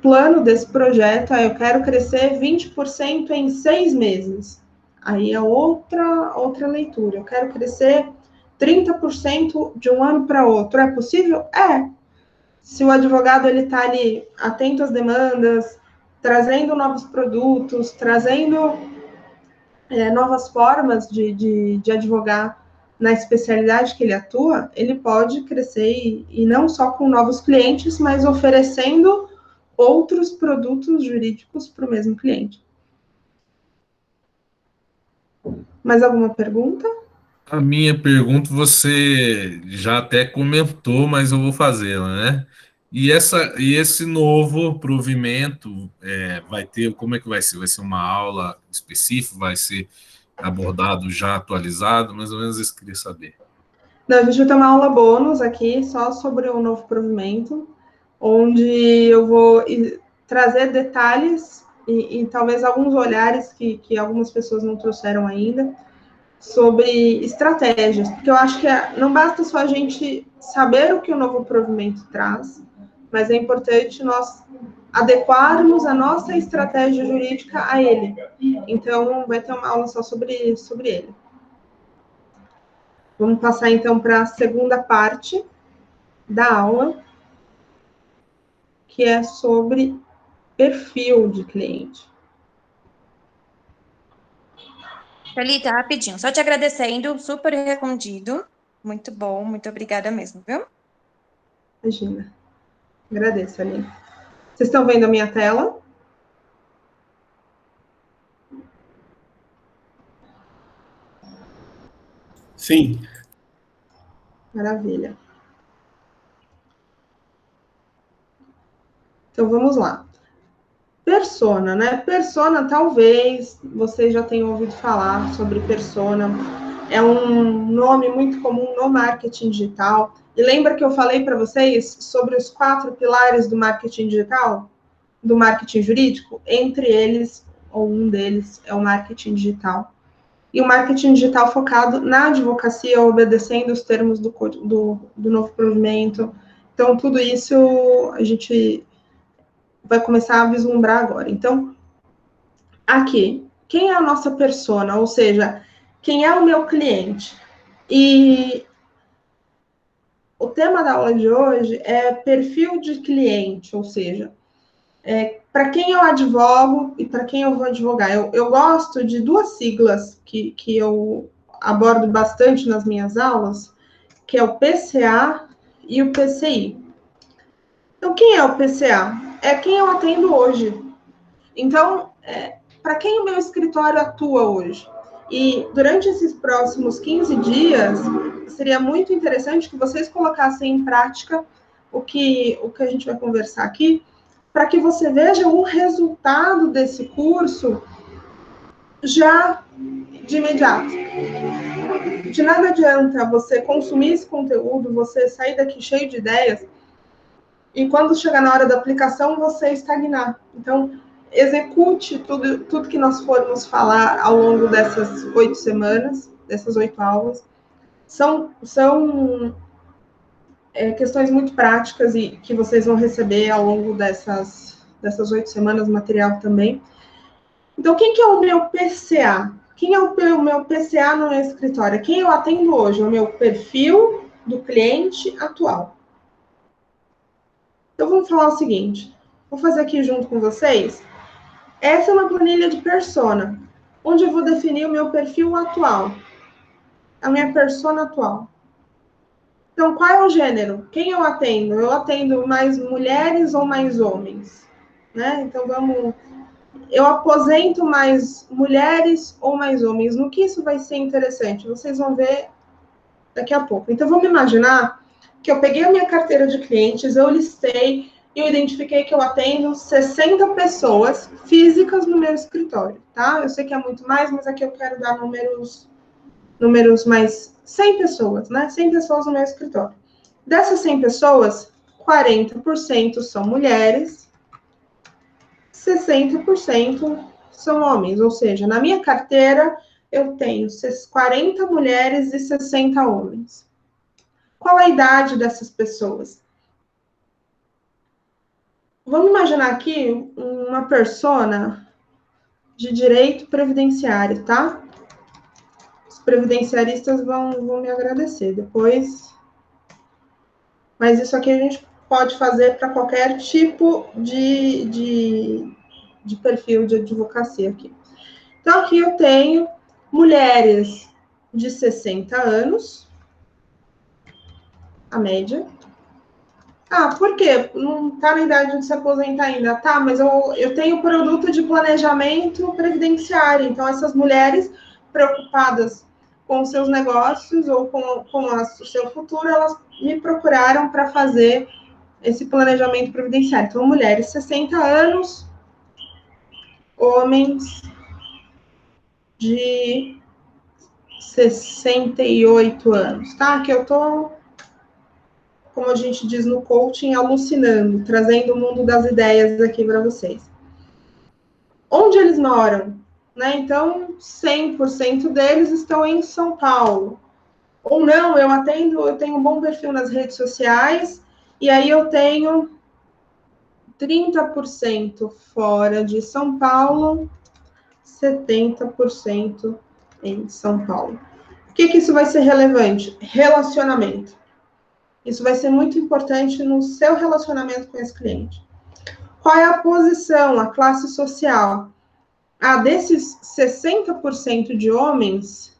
plano, desse projeto, eu quero crescer 20% em 6 meses. Aí é outra leitura. Eu quero crescer 30% de um ano para outro. É possível? É. Se o advogado ele está ali atento às demandas, trazendo novos produtos, trazendo novas formas de advogar na especialidade que ele atua, ele pode crescer e não só com novos clientes, mas oferecendo outros produtos jurídicos para o mesmo cliente. Mais alguma pergunta? A minha pergunta você já até comentou, mas eu vou fazê-la, né? E esse novo provimento vai ter, como é que vai ser? Vai ser uma aula específica? Vai ser abordado já atualizado? Mais ou menos isso que eu queria saber. Não, a gente vai ter uma aula bônus aqui, só sobre o novo provimento, onde eu vou trazer detalhes e talvez alguns olhares que algumas pessoas não trouxeram ainda, sobre estratégias, porque eu acho que não basta só a gente saber o que o novo provimento traz, mas é importante nós adequarmos a nossa estratégia jurídica a ele. Então, vai ter uma aula só sobre ele. Vamos passar, então, para a segunda parte da aula, que é sobre perfil de cliente. Thalita, rapidinho, só te agradecendo, super respondido. Muito bom, muito obrigada mesmo, viu? Imagina. Agradeço, Aline. Vocês estão vendo a minha tela? Sim. Maravilha. Então, vamos lá. Persona, né? Persona, talvez vocês já tenham ouvido falar sobre persona. É um nome muito comum no marketing digital. E lembra que eu falei para vocês sobre os 4 pilares do marketing digital? Do marketing jurídico? Entre eles, ou um deles, é o marketing digital. E o marketing digital focado na advocacia, obedecendo os termos do novo provimento. Então, tudo isso a gente vai começar a vislumbrar agora. Então, aqui, quem é a nossa persona? Ou seja, quem é o meu cliente? E o tema da aula de hoje é perfil de cliente, ou seja, para quem eu advogo e para quem eu vou advogar. Eu gosto de 2 siglas que eu abordo bastante nas minhas aulas, que é o PCA e o PCI. Então, quem é o PCA? É quem eu atendo hoje. Então, para quem o meu escritório atua hoje? E durante esses próximos 15 dias, seria muito interessante que vocês colocassem em prática o que a gente vai conversar aqui, para que você veja o resultado desse curso já de imediato. Então, de nada adianta você consumir esse conteúdo, você sair daqui cheio de ideias, e quando chegar na hora da aplicação, você estagnar. Então, execute tudo que nós formos falar ao longo dessas 8 semanas, dessas 8 aulas. São questões muito práticas e que vocês vão receber ao longo dessas 8 semanas, material também. Então, quem que é o meu PCA? Quem é o meu PCA no meu escritório? Quem eu atendo hoje? O meu perfil do cliente atual. Então, vamos falar o seguinte. Vou fazer aqui junto com vocês. Essa é uma planilha de persona, onde eu vou definir o meu perfil atual. A minha persona atual. Então, qual é o gênero? Quem eu atendo? Eu atendo mais mulheres ou mais homens? Né? Então, eu aposento mais mulheres ou mais homens? No que isso vai ser interessante? Vocês vão ver daqui a pouco. Então, vamos imaginar que eu peguei a minha carteira de clientes, eu listei e eu identifiquei que eu atendo 60 pessoas físicas no meu escritório, tá? Eu sei que é muito mais, mas aqui eu quero dar números mais 100 pessoas, né? 100 pessoas no meu escritório. Dessas 100 pessoas, 40% são mulheres, 60% são homens, ou seja, na minha carteira eu tenho 40 mulheres e 60 homens. Qual a idade dessas pessoas? Vamos imaginar aqui uma persona de direito previdenciário, tá? Os previdenciaristas vão me agradecer depois. Mas isso aqui a gente pode fazer para qualquer tipo de perfil de advocacia aqui. Então, aqui eu tenho mulheres de 60 anos, a média. Ah, por quê? Não está na idade de se aposentar ainda. Tá, mas eu tenho produto de planejamento previdenciário. Então, essas mulheres preocupadas com os seus negócios ou com o seu futuro, elas me procuraram para fazer esse planejamento previdenciário. Então, mulheres 60 anos, homens de 68 anos, tá? Que eu tô, como a gente diz no coaching, alucinando, trazendo o mundo das ideias aqui para vocês. Onde eles moram? Né? Então, 100% deles estão em São Paulo. Ou não, eu tenho um bom perfil nas redes sociais, e aí eu tenho 30% fora de São Paulo, 70% em São Paulo. Por que isso vai ser relevante? Relacionamento. Isso vai ser muito importante no seu relacionamento com esse cliente. Qual é a posição, a classe social? Ah, desses 60% de homens,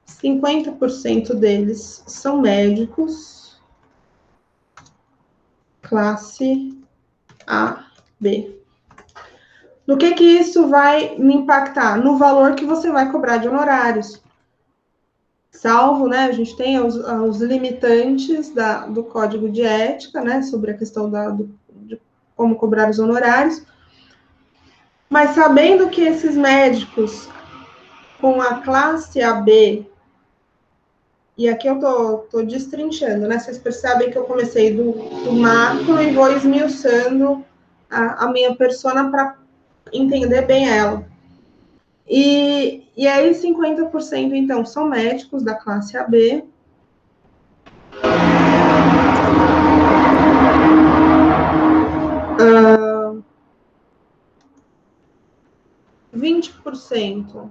50% deles são médicos, classe A, B. No que isso vai me impactar? No valor que você vai cobrar de honorários. Salvo, né, a gente tem os limitantes do código de ética, né, sobre a questão de como cobrar os honorários. Mas sabendo que esses médicos com a classe AB, e aqui eu tô destrinchando, né, vocês percebem que eu comecei do macro e vou esmiuçando a minha persona para entender bem ela. E aí, 50%, então, são médicos da classe AB. Uh, 20%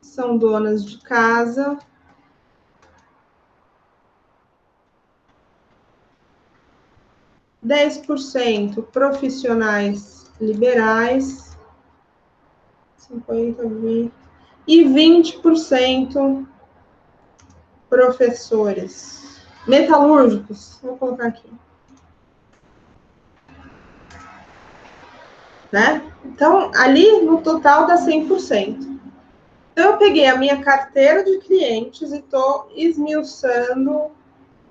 são donas de casa. 10% profissionais liberais. 50, 20, e 20% professores metalúrgicos, vou colocar aqui, né? Então, ali no total dá 100%. Então, eu peguei a minha carteira de clientes e estou esmiuçando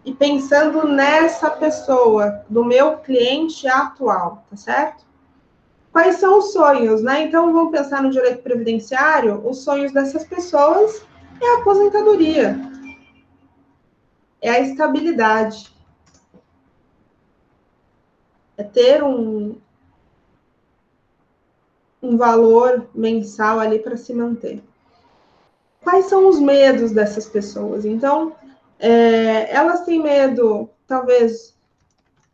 e pensando nessa pessoa, do meu cliente atual, tá certo? quais são os sonhos, né? Então, vamos pensar no direito previdenciário, os sonhos dessas pessoas é a aposentadoria, é a estabilidade, é ter um valor mensal ali para se manter. Quais são os medos dessas pessoas? Então, elas têm medo, talvez,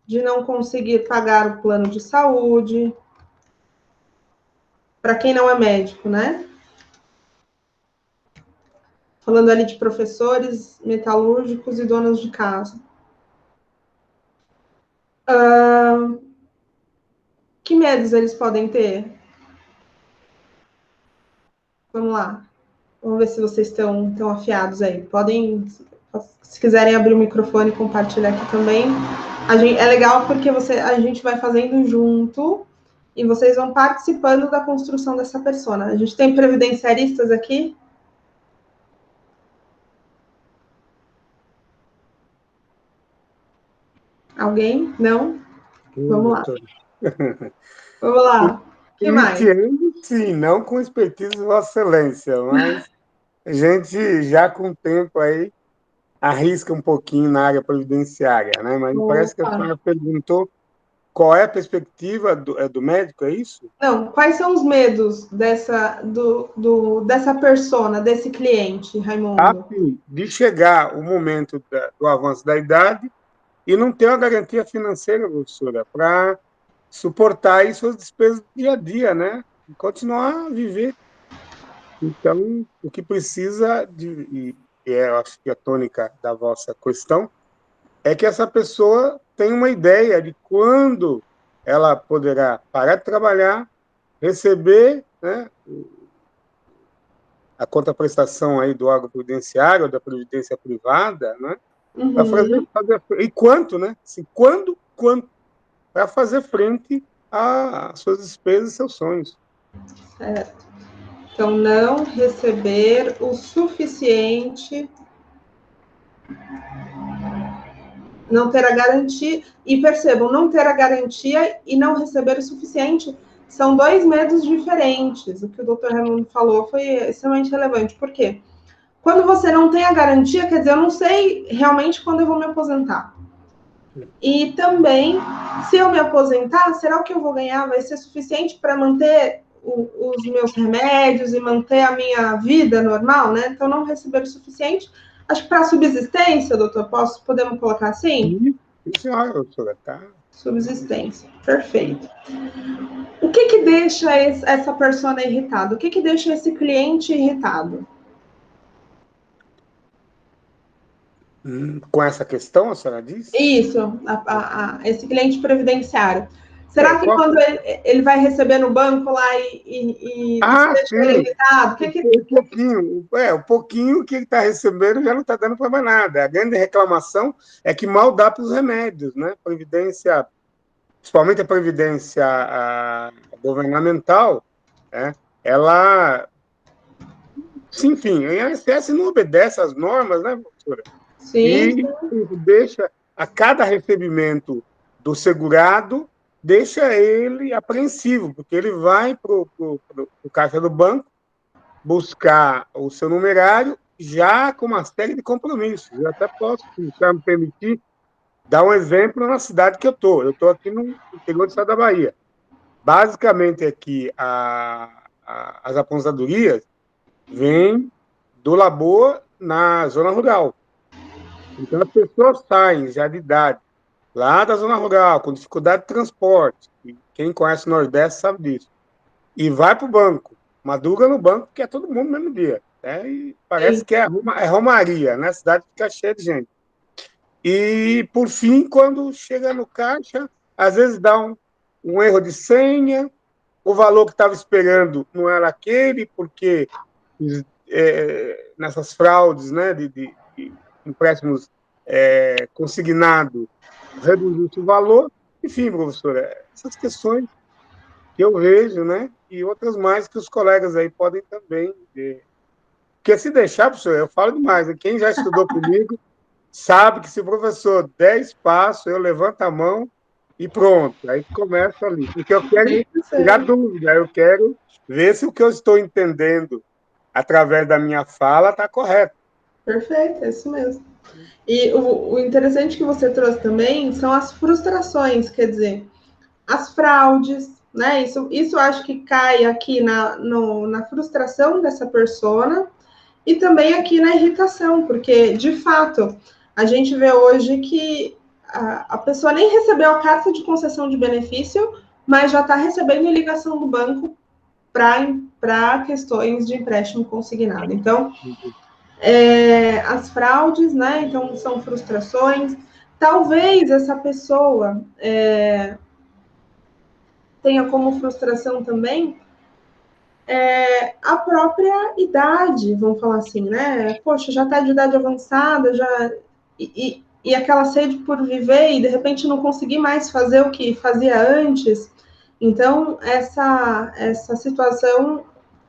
de não conseguir pagar o plano de saúde, para quem não é médico, né? Falando ali de professores, metalúrgicos e donos de casa. Que medos eles podem ter? Vamos lá. Vamos ver se vocês estão afiados aí. Podem, se quiserem abrir o microfone e compartilhar aqui também. É legal porque a gente vai fazendo junto e vocês vão participando da construção dessa persona. A gente tem previdenciaristas aqui? Alguém? Não? Vamos lá. Vamos lá. O que mais? Sim, não com expertise de Vossa Excelência, mas a gente já com o tempo aí arrisca um pouquinho na área previdenciária, né? Mas parece que a senhora perguntou qual é a perspectiva do médico, é isso? Não, quais são os medos dessa persona, desse cliente, Raimundo? Sim, de chegar o momento do avanço da idade e não ter uma garantia financeira, professora, para suportar aí suas despesas do dia a dia, né? E continuar a viver. Então, o que precisa, eu acho que a tônica da vossa questão, é que essa pessoa tenha uma ideia de quando ela poderá parar de trabalhar, receber, né, a contraprestação aí do órgão previdenciário ou da previdência privada, né, para fazer, e quanto, né? Assim, quando para fazer frente às suas despesas e seus sonhos. Certo. Então, não receber o suficiente, não ter a garantia, e percebam, não ter a garantia e não receber o suficiente são dois medos diferentes. O que o doutor Raimundo falou foi extremamente relevante. Por quê? Quando você não tem a garantia, quer dizer, eu não sei realmente quando eu vou me aposentar. E também, se eu me aposentar, será que o que eu vou ganhar vai ser suficiente para manter os meus remédios e manter a minha vida normal, né? Então, não receber o suficiente. Acho que para subsistência, doutor, podemos colocar assim? Isso, doutora, tá? Subsistência, perfeito. O que deixa essa pessoa irritada? O que deixa esse cliente irritado? Com essa questão, a senhora disse? Isso, esse cliente previdenciário. Será que quando ele vai receber no banco lá e deixa ele irritado? O pouquinho que ele está recebendo já não está dando para mais nada. A grande reclamação é que mal dá para os remédios, né? Previdência, principalmente a previdência governamental, né? Ela, enfim, a INSS não obedece às normas, né, professora? Sim. E deixa a cada recebimento do segurado, deixa ele apreensivo, porque ele vai para o caixa do banco buscar o seu numerário já com uma série de compromissos. Eu até posso, se me permitir, dar um exemplo na cidade que eu estou. Eu estou aqui no interior do estado da Bahia. Basicamente, aqui, as aposentadorias vêm do labor na zona rural. Então, as pessoas saem já de idade, lá da zona rural, com dificuldade de transporte, e quem conhece o Nordeste sabe disso, e vai para o banco, madruga no banco, que é todo mundo no mesmo dia. Né? E parece que é romaria, né? A cidade fica cheia de gente. E, por fim, quando chega no caixa, às vezes dá um erro de senha, o valor que estava esperando não era aquele, porque nessas fraudes, né, de empréstimos consignados, reduziu-se o valor. Enfim, professora, essas questões que eu vejo, né, e outras mais que os colegas aí podem também ver. Porque se deixar, professor, eu falo demais, né? Quem já estudou comigo sabe que se o professor der espaço, eu levanto a mão e pronto. Aí começa ali. Porque eu quero tirar dúvida, eu quero ver se o que eu estou entendendo através da minha fala está correto. Perfeito, é isso mesmo. E o interessante que você trouxe também são as frustrações, quer dizer, as fraudes, né? Isso acho que cai aqui na frustração dessa persona e também aqui na irritação, porque, de fato, a gente vê hoje que a pessoa nem recebeu a carta de concessão de benefício, mas já está recebendo ligação do banco para questões de empréstimo consignado. Então, as fraudes, né? Então, são frustrações. Talvez essa pessoa tenha como frustração também a própria idade, vamos falar assim, né? Poxa, já está de idade avançada, e aquela sede por viver e de repente não conseguir mais fazer o que fazia antes. Então, essa situação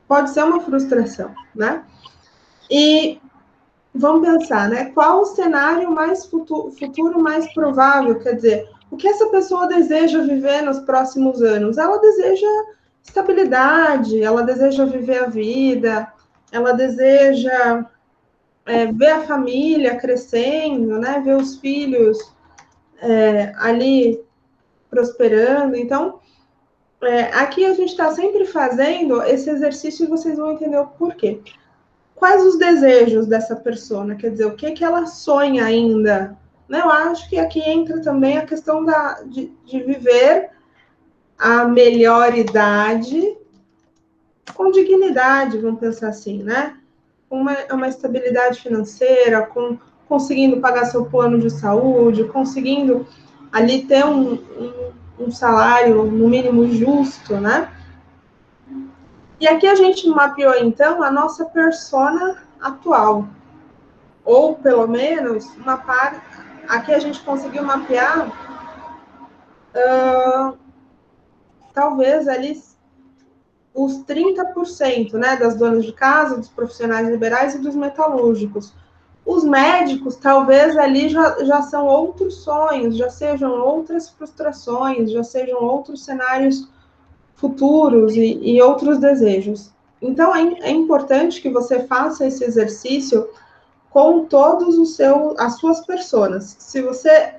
pode ser uma frustração, né? E vamos pensar, né? Qual o cenário mais futuro mais provável? Quer dizer, o que essa pessoa deseja viver nos próximos anos? Ela deseja estabilidade, ela deseja viver a vida, ela deseja ver a família crescendo, né? Ver os filhos ali prosperando. Então, aqui a gente está sempre fazendo esse exercício e vocês vão entender o porquê. Quais os desejos dessa pessoa? Quer dizer, o que ela sonha ainda? Né? Eu acho que aqui entra também a questão de viver a melhor idade com dignidade, vamos pensar assim, né? Uma estabilidade financeira, conseguindo pagar seu plano de saúde, conseguindo ali ter um salário no mínimo justo, né? E aqui a gente mapeou, então, a nossa persona atual. Ou, pelo menos, aqui a gente conseguiu mapear talvez ali os 30%, né, das donas de casa, dos profissionais liberais e dos metalúrgicos. Os médicos, talvez ali já são outros sonhos, já sejam outras frustrações, já sejam outros cenários futuros e outros desejos. Então, é importante que você faça esse exercício com todos as suas personas. Se você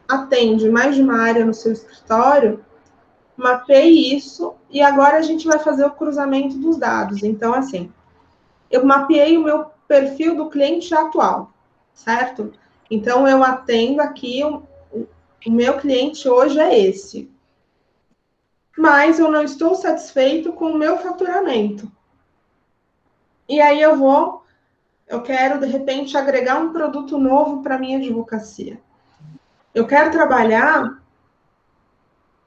atende mais de uma área no seu escritório, mapeie isso, e agora a gente vai fazer o cruzamento dos dados. Então, assim, eu mapeei o meu perfil do cliente atual, certo? Então, eu atendo aqui, o meu cliente hoje é esse. Mas eu não estou satisfeito com o meu faturamento. E aí eu quero, de repente, agregar um produto novo para a minha advocacia. Eu quero trabalhar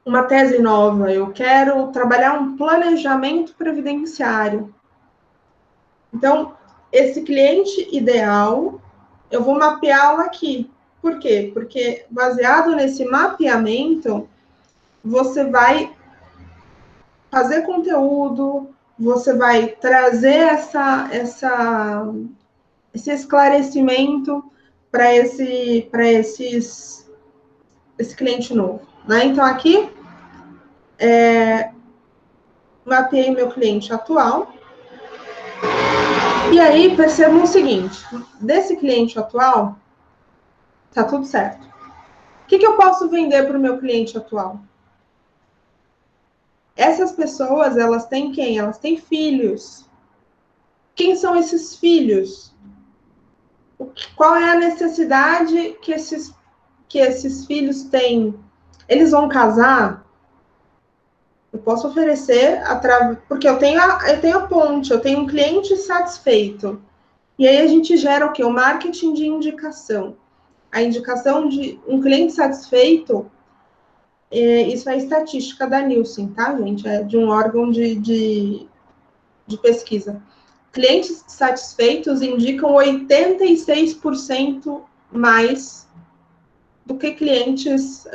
uma tese nova, eu quero trabalhar um planejamento previdenciário. Então, esse cliente ideal, eu vou mapeá-lo aqui. Por quê? Porque, baseado nesse mapeamento, você vai fazer conteúdo, você vai trazer esse esclarecimento para esse cliente novo, né? Então, aqui, mapeei meu cliente atual, e aí percebam o seguinte, desse cliente atual, tá tudo certo. O que eu posso vender para o meu cliente atual? Essas pessoas, elas têm quem? Elas têm filhos. Quem são esses filhos? Qual é a necessidade que esses filhos têm? Eles vão casar? Eu posso oferecer, porque eu tenho a ponte, eu tenho um cliente satisfeito. E aí a gente gera o quê? O marketing de indicação. A indicação de um cliente satisfeito, isso é estatística da Nielsen, tá, gente? É de um órgão de pesquisa. Clientes satisfeitos indicam 86% mais do que clientes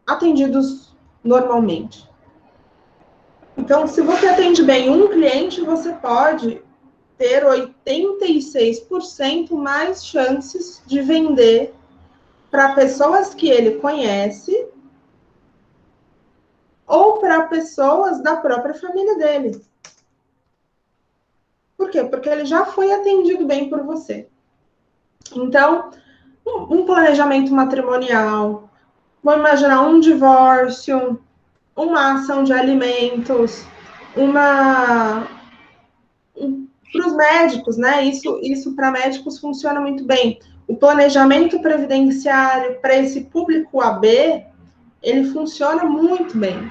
atendidos normalmente. Então, se você atende bem um cliente, você pode ter 86% mais chances de vender para pessoas que ele conhece ou para pessoas da própria família dele. Por quê? Porque ele já foi atendido bem por você. Então, um planejamento matrimonial, vou imaginar um divórcio, uma ação de alimentos, para os médicos, né? Isso para médicos funciona muito bem. O planejamento previdenciário para esse público AB, ele funciona muito bem.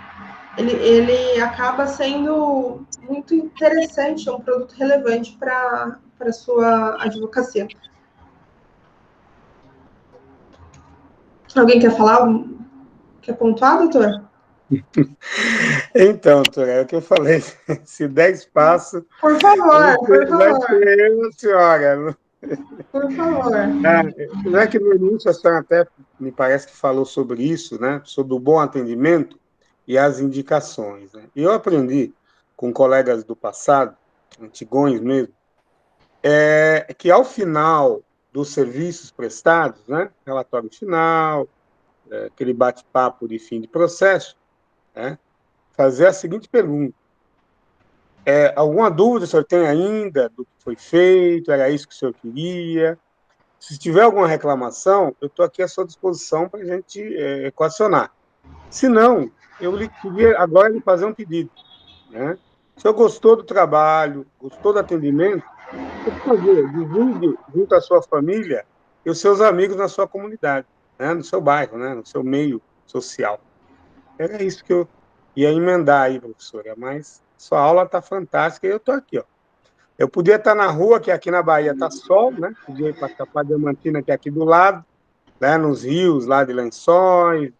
Ele acaba sendo muito interessante, é um produto relevante para a sua advocacia. Alguém quer falar? Quer pontuar, doutor? Então, doutor, é o que eu falei. Se 10 passos... Por favor, por vai favor. ser eu, senhora. Por favor. Não é que no início a senhora até me parece que falou sobre isso, né? Sobre o bom atendimento e as indicações. Né? E eu aprendi com colegas do passado, antigões mesmo, que ao final dos serviços prestados, né? Relatório final, aquele bate-papo de fim de processo, né? Fazer a seguinte pergunta: alguma dúvida o senhor tem ainda do que foi feito? Era isso que o senhor queria? Se tiver alguma reclamação, eu estou aqui à sua disposição para a gente equacionar. Se não, eu queria agora lhe fazer um pedido. Né? Se o senhor gostou do trabalho, gostou do atendimento, por favor, divulgue junto à sua família e os seus amigos na sua comunidade, né? No seu bairro, né? No seu meio social. Era isso que eu ia emendar aí, professora, mas sua aula está fantástica e eu estou aqui, ó. Eu podia estar na rua, que aqui na Bahia está sol, né? Podia ir para a Chapada Diamantina, que é aqui do lado, né? Nos rios lá de Lençóis,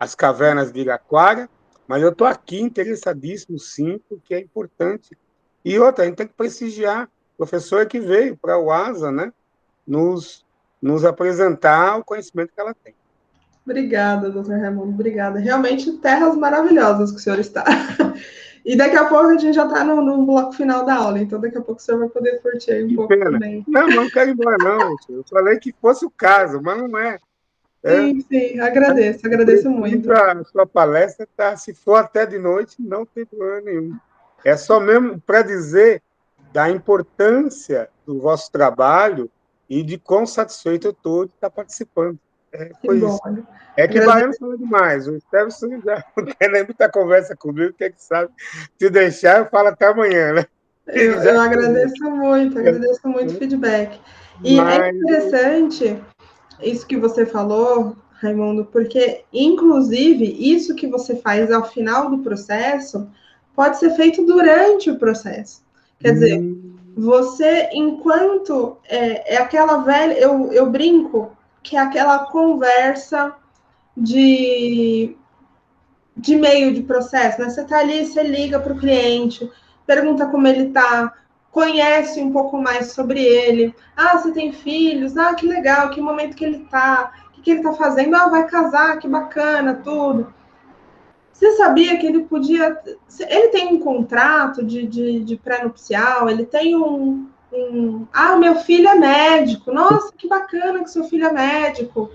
as cavernas de Iraquara, mas eu estou aqui interessadíssimo, sim, porque é importante. E outra, a gente tem que prestigiar a professora que veio para o ASA, né? Nos apresentar o conhecimento que ela tem. Obrigada, doutor Raimundo, obrigada. Realmente, terras maravilhosas que o senhor está. E daqui a pouco a gente já está no bloco final da aula, então daqui a pouco o senhor vai poder curtir aí um pouco também. Não quero ir embora, não. Eu falei que fosse o caso, mas não é. Sim, agradeço muito. A sua palestra se for até de noite, não tem problema nenhum. É só mesmo para dizer da importância do vosso trabalho e de quão satisfeito eu estou de estar participando. Foi isso. É que o Baiano fala demais. O Stefson já não quer nem muita conversa comigo, quem sabe se deixar, eu falo até amanhã, né? Eu agradeço muito o feedback. E é interessante isso que você falou, Raimundo, porque, inclusive, isso que você faz ao final do processo pode ser feito durante o processo. Quer dizer, você, enquanto... É aquela velha... Eu brinco que é aquela conversa de meio de processo, né? Você está ali, você liga para o cliente, pergunta como ele está, conhece um pouco mais sobre ele. Ah, você tem filhos? Ah, que legal, que momento que ele está, o que ele está fazendo? Ah, vai casar, que bacana, tudo. Você sabia que ele podia... Ele tem um contrato de pré-nupcial, ele tem Ah, meu filho é médico. Nossa, que bacana que seu filho é médico.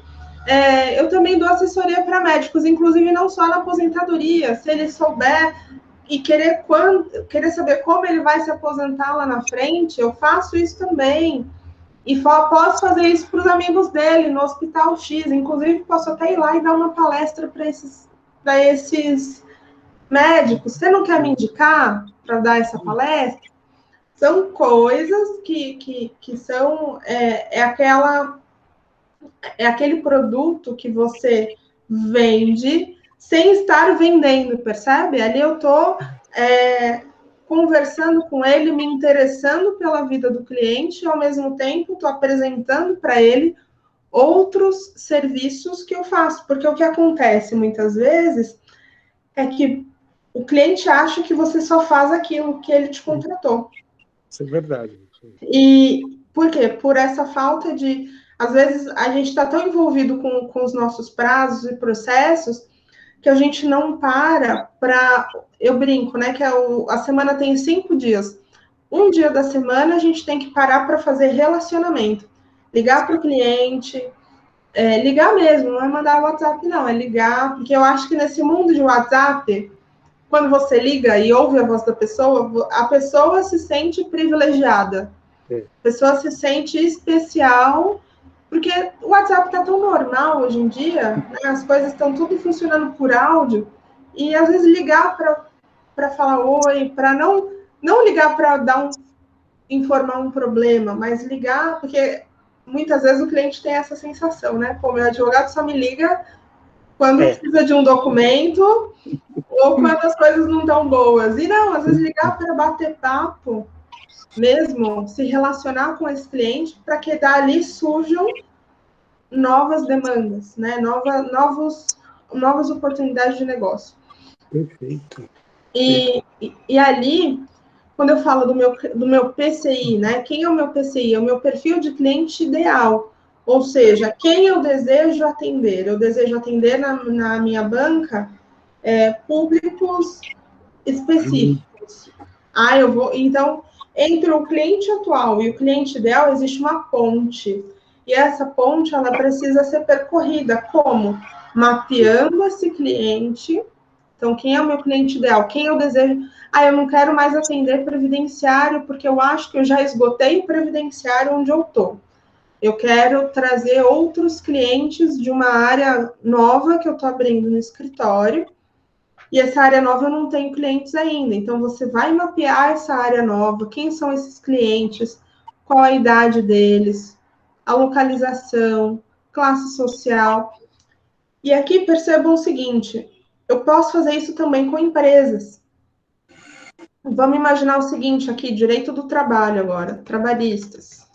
Eu também dou assessoria para médicos, inclusive não só na aposentadoria. Se ele souber e querer saber como ele vai se aposentar lá na frente, eu faço isso também. E posso fazer isso para os amigos dele no Hospital X. Inclusive, posso até ir lá e dar uma palestra para esses médicos. Você não quer me indicar para dar essa palestra? São coisas que são... É aquele produto que você vende sem estar vendendo, percebe? Ali eu estou conversando com ele, me interessando pela vida do cliente, e ao mesmo tempo estou apresentando para ele outros serviços que eu faço. Porque o que acontece muitas vezes é que o cliente acha que você só faz aquilo que ele te contratou. Isso é verdade. E por quê? Por essa falta de... Às vezes, a gente está tão envolvido com os nossos prazos e processos que a gente não para... Eu brinco, né? Que a semana tem 5 dias. Um dia da semana, a gente tem que parar para fazer relacionamento. Ligar para o cliente, ligar mesmo, não é mandar WhatsApp, não, é ligar, porque eu acho que nesse mundo de WhatsApp, quando você liga e ouve a voz da pessoa, a pessoa se sente privilegiada, a pessoa se sente especial, porque o WhatsApp está tão normal hoje em dia, né? As coisas estão tudo funcionando por áudio, e às vezes ligar para falar oi, para não ligar para informar um problema, mas ligar, porque muitas vezes o cliente tem essa sensação, né? Pô, meu advogado só me liga quando precisa de um documento ou quando as coisas não estão boas. E não, às vezes ligar para bater papo mesmo, se relacionar com esse cliente, para que dali surjam novas demandas, né? Novas oportunidades de negócio. Perfeito. E ali, quando eu falo do meu PCI, né? Quem é o meu PCI? É o meu perfil de cliente ideal. Ou seja, quem eu desejo atender? Eu desejo atender na minha banca públicos específicos. Então, entre o cliente atual e o cliente ideal, existe uma ponte. E essa ponte, ela precisa ser percorrida. Como? Mapeando esse cliente. Então, quem é o meu cliente ideal? Quem eu desejo? Eu não quero mais atender previdenciário, porque eu acho que eu já esgotei o previdenciário onde eu estou. Eu quero trazer outros clientes de uma área nova que eu estou abrindo no escritório, e essa área nova eu não tenho clientes ainda. Então, você vai mapear essa área nova, quem são esses clientes, qual a idade deles, a localização, classe social. E aqui percebam o seguinte, eu posso fazer isso também com empresas. Vamos imaginar o seguinte aqui, direito do trabalho agora, trabalhistas.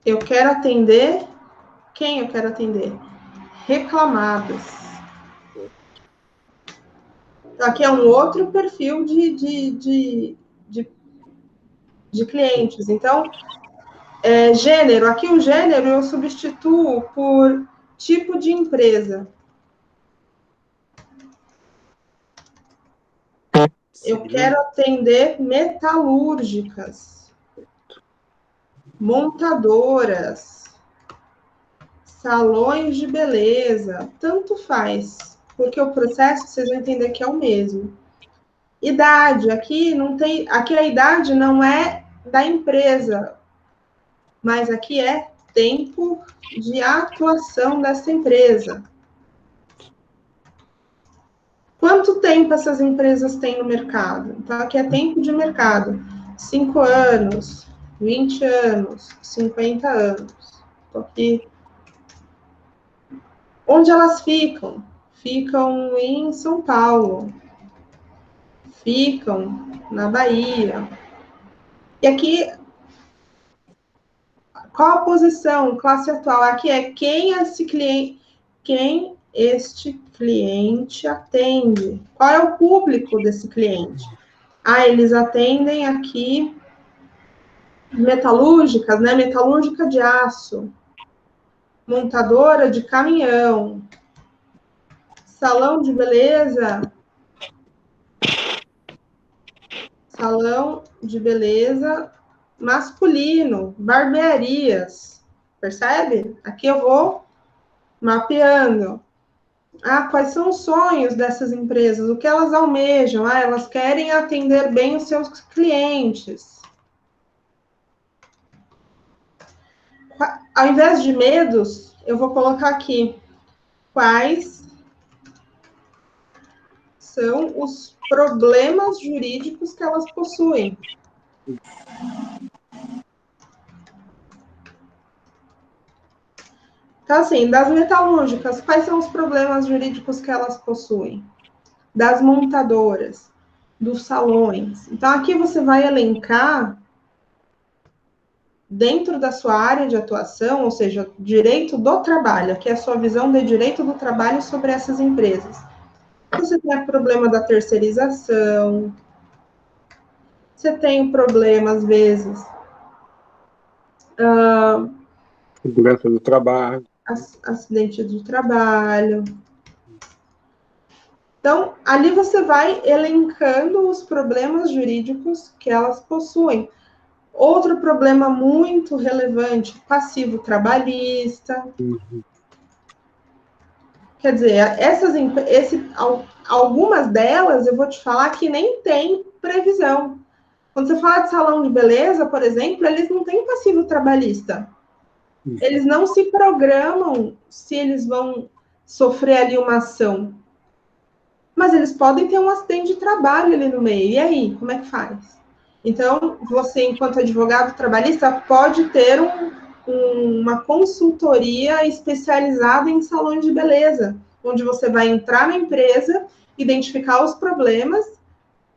Eu quero atender, quem eu quero atender? Reclamadas. Então, aqui é um outro perfil de clientes. Então, gênero, aqui o gênero eu substituo por tipo de empresa. Eu quero atender metalúrgicas, montadoras, salões de beleza, tanto faz, porque o processo vocês vão entender que é o mesmo. Idade, aqui a idade não é da empresa, mas aqui é tempo de atuação dessa empresa. Quanto tempo essas empresas têm no mercado? Então, aqui é tempo de mercado. 5 anos, 20 anos, 50 anos. Estou aqui. Onde elas ficam? Ficam em São Paulo. Ficam na Bahia. E aqui, qual a posição, classe atual? Aqui é quem este cliente atende. Qual é o público desse cliente? Eles atendem aqui metalúrgicas, né? Metalúrgica de aço, montadora de caminhão, salão de beleza masculino, barbearias, percebe? Aqui eu vou mapeando. Quais são os sonhos dessas empresas? O que elas almejam? Elas querem atender bem os seus clientes. Ao invés de medos, eu vou colocar aqui quais são os problemas jurídicos que elas possuem. Então, assim, das metalúrgicas, quais são os problemas jurídicos que elas possuem? Das montadoras, dos salões. Então, aqui você vai elencar, dentro da sua área de atuação, ou seja, direito do trabalho, aqui é a sua visão de direito do trabalho sobre essas empresas. Você tem o problema da terceirização, você tem o problema, às vezes, segurança do trabalho. Acidente do trabalho. Então, ali você vai elencando os problemas jurídicos que elas possuem. Outro problema muito relevante, passivo trabalhista. Quer dizer, algumas delas, eu vou te falar que nem tem previsão. Quando você fala de salão de beleza, por exemplo, eles não têm passivo trabalhista. Eles não se programam se eles vão sofrer ali uma ação. Mas eles podem ter um acidente de trabalho ali no meio. E aí, como é que faz? Então, você, enquanto advogado trabalhista, pode ter uma consultoria especializada em salões de beleza, onde você vai entrar na empresa, identificar os problemas,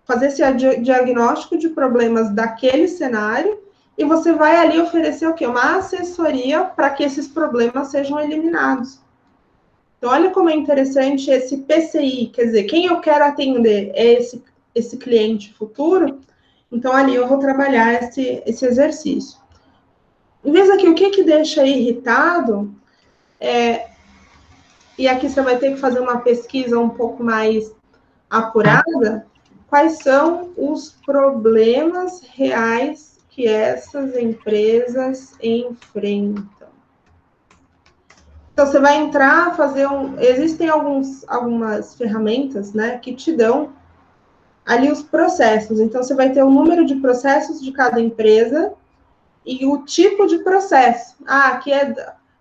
fazer esse diagnóstico de problemas daquele cenário, e você vai ali oferecer o quê? Uma assessoria para que esses problemas sejam eliminados. Então, olha como é interessante esse PCI, quer dizer, quem eu quero atender é esse cliente futuro, então ali eu vou trabalhar esse exercício. Em vez aqui, o que deixa irritado, e aqui você vai ter que fazer uma pesquisa um pouco mais apurada, quais são os problemas reais que essas empresas enfrentam. Então, você vai entrar, existem algumas ferramentas, né, que te dão ali os processos. Então, você vai ter o número de processos de cada empresa e o tipo de processo. Aqui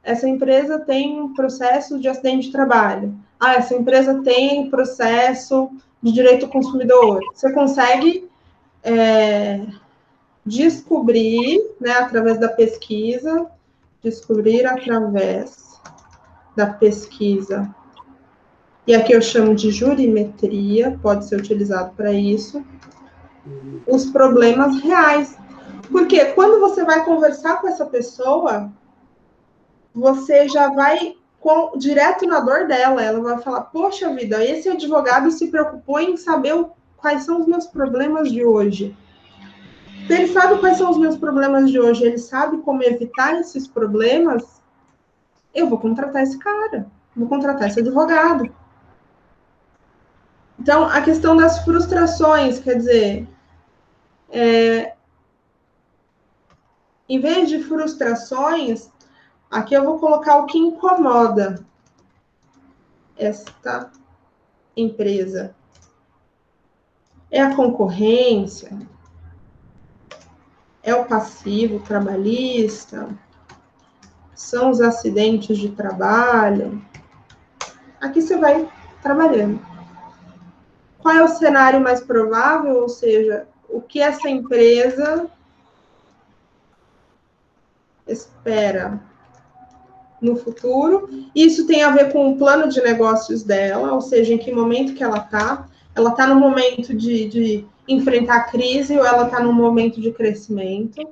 essa empresa tem um processo de acidente de trabalho. Essa empresa tem processo de direito ao consumidor. Você consegue descobrir, né, através da pesquisa, e aqui eu chamo de jurimetria, pode ser utilizado para isso, os problemas reais. Porque quando você vai conversar com essa pessoa, você já vai direto na dor dela. Ela vai falar, poxa vida, esse advogado se preocupou em saber quais são os meus problemas de hoje. Se ele sabe quais são os meus problemas de hoje, ele sabe como evitar esses problemas, eu vou contratar esse cara, vou contratar esse advogado. Então, a questão das frustrações, quer dizer, em vez de frustrações, aqui eu vou colocar o que incomoda esta empresa. É a concorrência? É o passivo trabalhista? São os acidentes de trabalho? Aqui você vai trabalhando. Qual é o cenário mais provável? Ou seja, o que essa empresa espera no futuro? Isso tem a ver com o plano de negócios dela, ou seja, em que momento que ela está. Ela está no momento de enfrentar a crise ou ela está no momento de crescimento.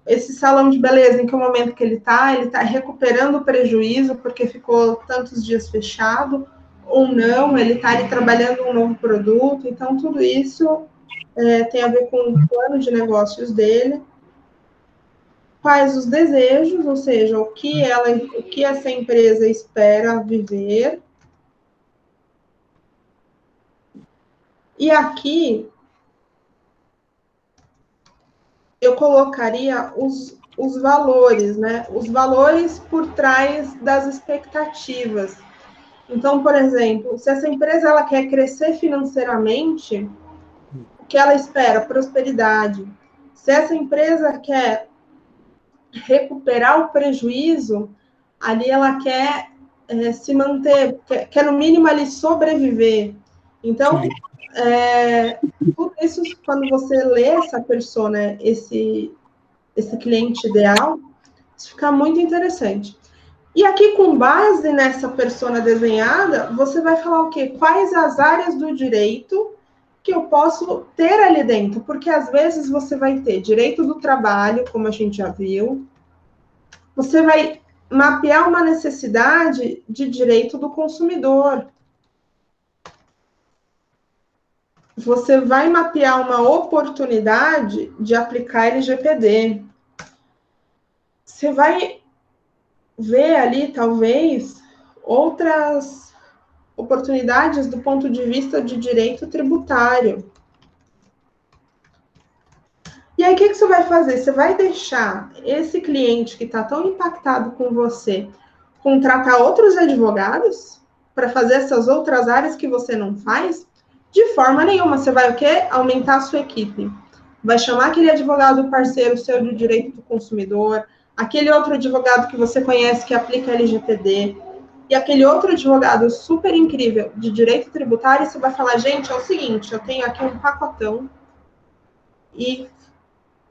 Esse salão de beleza, em que momento que ele está recuperando o prejuízo porque ficou tantos dias fechado, ou não, ele está ali trabalhando um novo produto. Então, tudo isso tem a ver com o plano de negócios dele. Quais os desejos, ou seja, o que essa empresa espera viver. E aqui eu colocaria os valores, né? Os valores por trás das expectativas. Então, por exemplo, se essa empresa ela quer crescer financeiramente, o que ela espera? Prosperidade. Se essa empresa quer recuperar o prejuízo, ali ela quer se manter, quer no mínimo ali sobreviver. Então, tudo isso, quando você lê essa persona, esse cliente ideal, isso fica muito interessante. E aqui, com base nessa persona desenhada, você vai falar o quê? Quais as áreas do direito que eu posso ter ali dentro? Porque, às vezes, você vai ter direito do trabalho, como a gente já viu. Você vai mapear uma necessidade de direito do consumidor. Você vai mapear uma oportunidade de aplicar LGPD. Você vai ver ali, talvez, outras oportunidades do ponto de vista de direito tributário. E aí, o que você vai fazer? Você vai deixar esse cliente que está tão impactado com você contratar outros advogados para fazer essas outras áreas que você não faz? De forma nenhuma. Você vai o quê? Aumentar a sua equipe. Vai chamar aquele advogado parceiro seu de direito do consumidor, aquele outro advogado que você conhece que aplica LGPD, e aquele outro advogado super incrível de direito tributário, você vai falar, gente, é o seguinte, eu tenho aqui um pacotão, e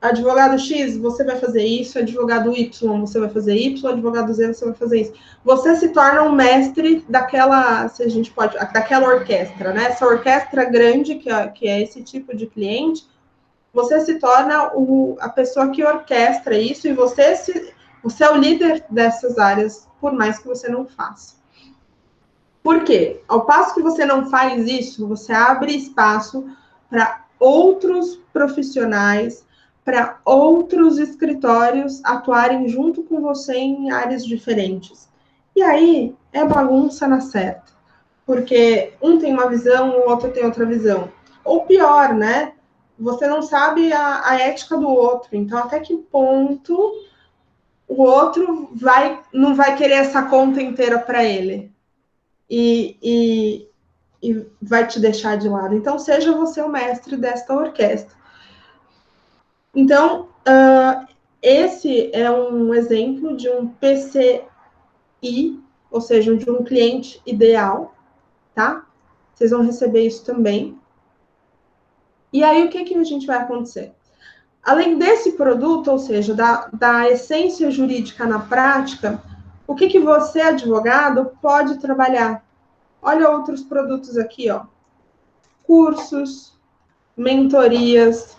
advogado X, você vai fazer isso, advogado Y, você vai fazer Y, advogado Z, você vai fazer isso. Você se torna um mestre daquela, se a gente pode, daquela orquestra, né? Essa orquestra grande, que é esse tipo de cliente, você se torna a pessoa que orquestra isso, e você é o líder dessas áreas, por mais que você não faça. Por quê? Ao passo que você não faz isso, você abre espaço para outros profissionais, para outros escritórios atuarem junto com você em áreas diferentes. E aí é bagunça na certa, porque um tem uma visão, o outro tem outra visão. Ou pior, né? Você não sabe a ética do outro, então até que ponto o outro não vai querer essa conta inteira para ele e vai te deixar de lado. Então, seja você o mestre desta orquestra. Então, esse é um exemplo de um PCI, ou seja, de um cliente ideal, tá? Vocês vão receber isso também. E aí, o que a gente vai acontecer? Além desse produto, ou seja, da essência jurídica na prática, o que você, advogado, pode trabalhar? Olha outros produtos aqui, ó. Cursos, mentorias,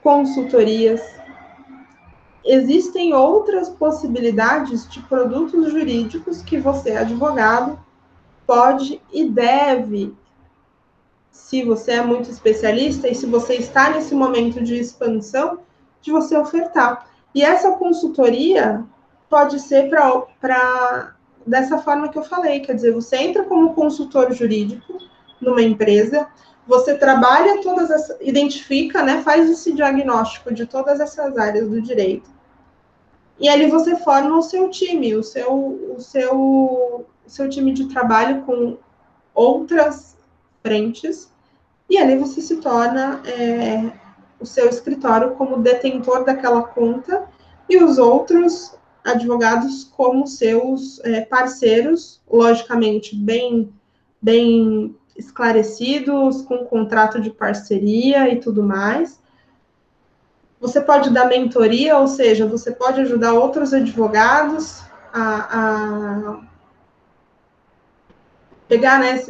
consultorias. Existem outras possibilidades de produtos jurídicos que você, advogado, pode e deve, se você é muito especialista e se você está nesse momento de expansão, de você ofertar. E essa consultoria pode ser dessa forma que eu falei, quer dizer, você entra como consultor jurídico numa empresa, você trabalha identifica, né, faz esse diagnóstico de todas essas áreas do direito, e ali você forma o seu time, o seu time de trabalho com outras frentes, e ali você se torna o seu escritório como detentor daquela conta, e os outros advogados como seus parceiros, logicamente bem esclarecidos, com contrato de parceria e tudo mais. Você pode dar mentoria, ou seja, você pode ajudar outros advogados a pegar, né,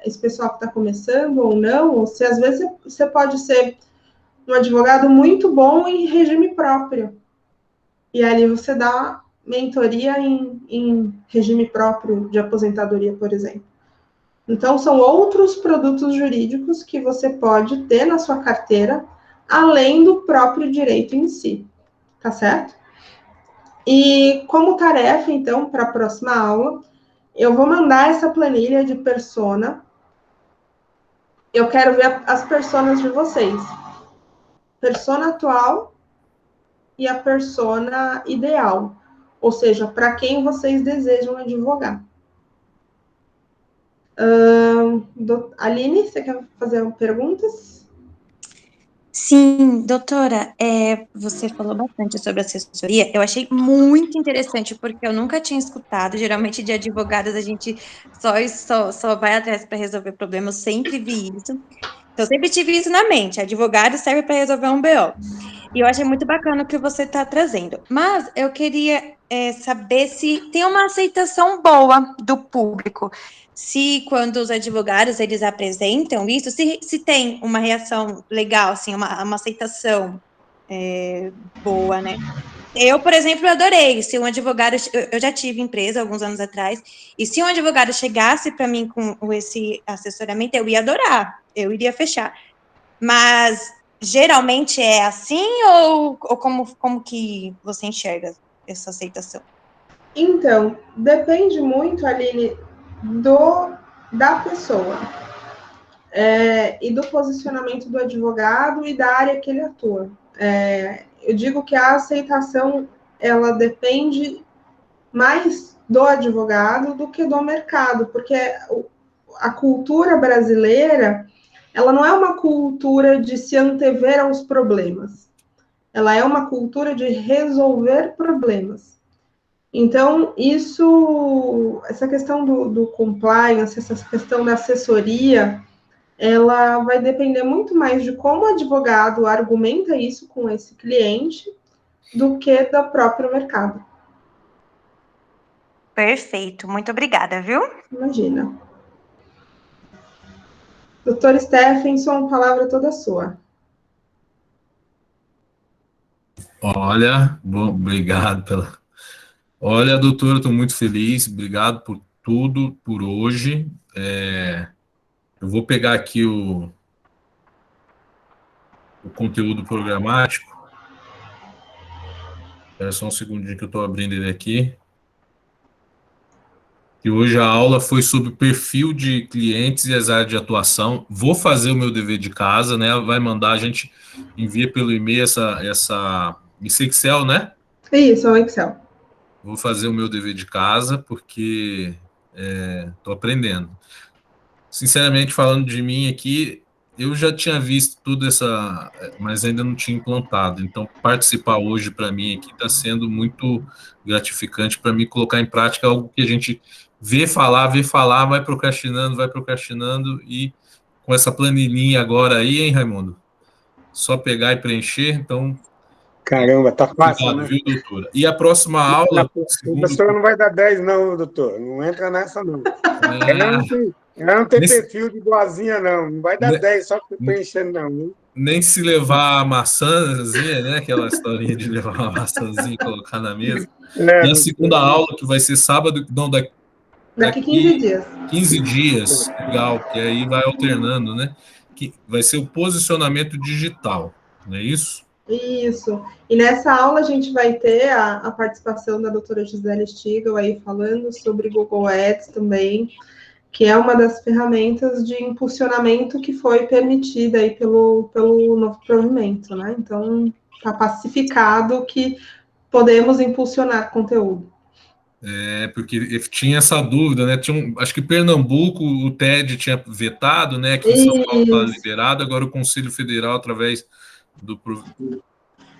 esse pessoal que está começando ou não, ou se às vezes você pode ser um advogado muito bom em regime próprio. E ali você dá mentoria em regime próprio de aposentadoria, por exemplo. Então, são outros produtos jurídicos que você pode ter na sua carteira, além do próprio direito em si, tá certo? E como tarefa, então, para a próxima aula, eu vou mandar essa planilha de persona. Eu quero ver as personas de vocês. Persona atual e a persona ideal. Ou seja, para quem vocês desejam advogar. Aline, você quer fazer perguntas? Sim, doutora, você falou bastante sobre assessoria, eu achei muito interessante, porque eu nunca tinha escutado, geralmente de advogados a gente só vai atrás para resolver problemas, eu sempre vi isso, então eu sempre tive isso na mente, advogado serve para resolver um BO, e eu achei muito bacana o que você está trazendo, mas eu queria saber se tem uma aceitação boa do público, se quando os advogados eles apresentam isso, se tem uma reação legal, assim, uma aceitação boa, né? Eu, por exemplo, adorei. Se um advogado, eu já tive empresa alguns anos atrás, e se um advogado chegasse para mim com esse assessoramento, eu ia adorar, eu iria fechar. Mas geralmente é assim ou como que você enxerga essa aceitação? Então, depende muito, Aline, da pessoa. e do posicionamento do advogado e da área que ele atua. Eu digo que a aceitação, ela depende mais do advogado do que do mercado, porque a cultura brasileira, ela não é uma cultura de se antever aos problemas, ela é uma cultura de resolver problemas. Então, essa questão do compliance, essa questão da assessoria, ela vai depender muito mais de como o advogado argumenta isso com esse cliente do que do próprio mercado. Perfeito, muito obrigada, viu? Imagina. Doutor Stephenson, palavra toda sua. Olha, bom, obrigado pela... Olha, doutora, estou muito feliz, obrigado por tudo, por hoje. Eu vou pegar aqui o conteúdo programático. Espera só um segundinho que eu estou abrindo ele aqui. E hoje a aula foi sobre perfil de clientes e as áreas de atuação. Vou fazer o meu dever de casa, né? Vai mandar, a gente envia pelo e-mail esse Excel, né? Isso, é o Excel. Vou fazer o meu dever de casa, porque estou aprendendo. Sinceramente, falando de mim aqui, eu já tinha visto tudo mas ainda não tinha implantado. Então, participar hoje para mim aqui está sendo muito gratificante para mim colocar em prática algo que a gente vê falar, vai procrastinando e com essa planilhinha agora aí, hein, Raimundo? Só pegar e preencher, então... Caramba, tá fácil, obrigado, né? viu, doutora? E a próxima aula... A professora não vai dar 10, não, doutor. Não entra nessa, não. Ela não tem perfil de boazinha, não. Não vai dar 10 só que preenchendo, não. Viu? Nem se levar a maçãzinha, né? Aquela historinha de levar uma maçãzinha e colocar na mesa. E a segunda aula, que vai ser sábado, não, daqui 15 dias. 15 dias, legal, porque aí vai alternando, né? Que vai ser o posicionamento digital, não é isso? Isso. E nessa aula a gente vai ter a participação da doutora Gisele Stigl aí falando sobre Google Ads também, que é uma das ferramentas de impulsionamento que foi permitida aí pelo novo provimento, né? Então, está pacificado que podemos impulsionar conteúdo. Porque tinha essa dúvida, né? Acho que Pernambuco, o TED tinha vetado, né? Aqui em São Paulo está liberado, agora o Conselho Federal, através do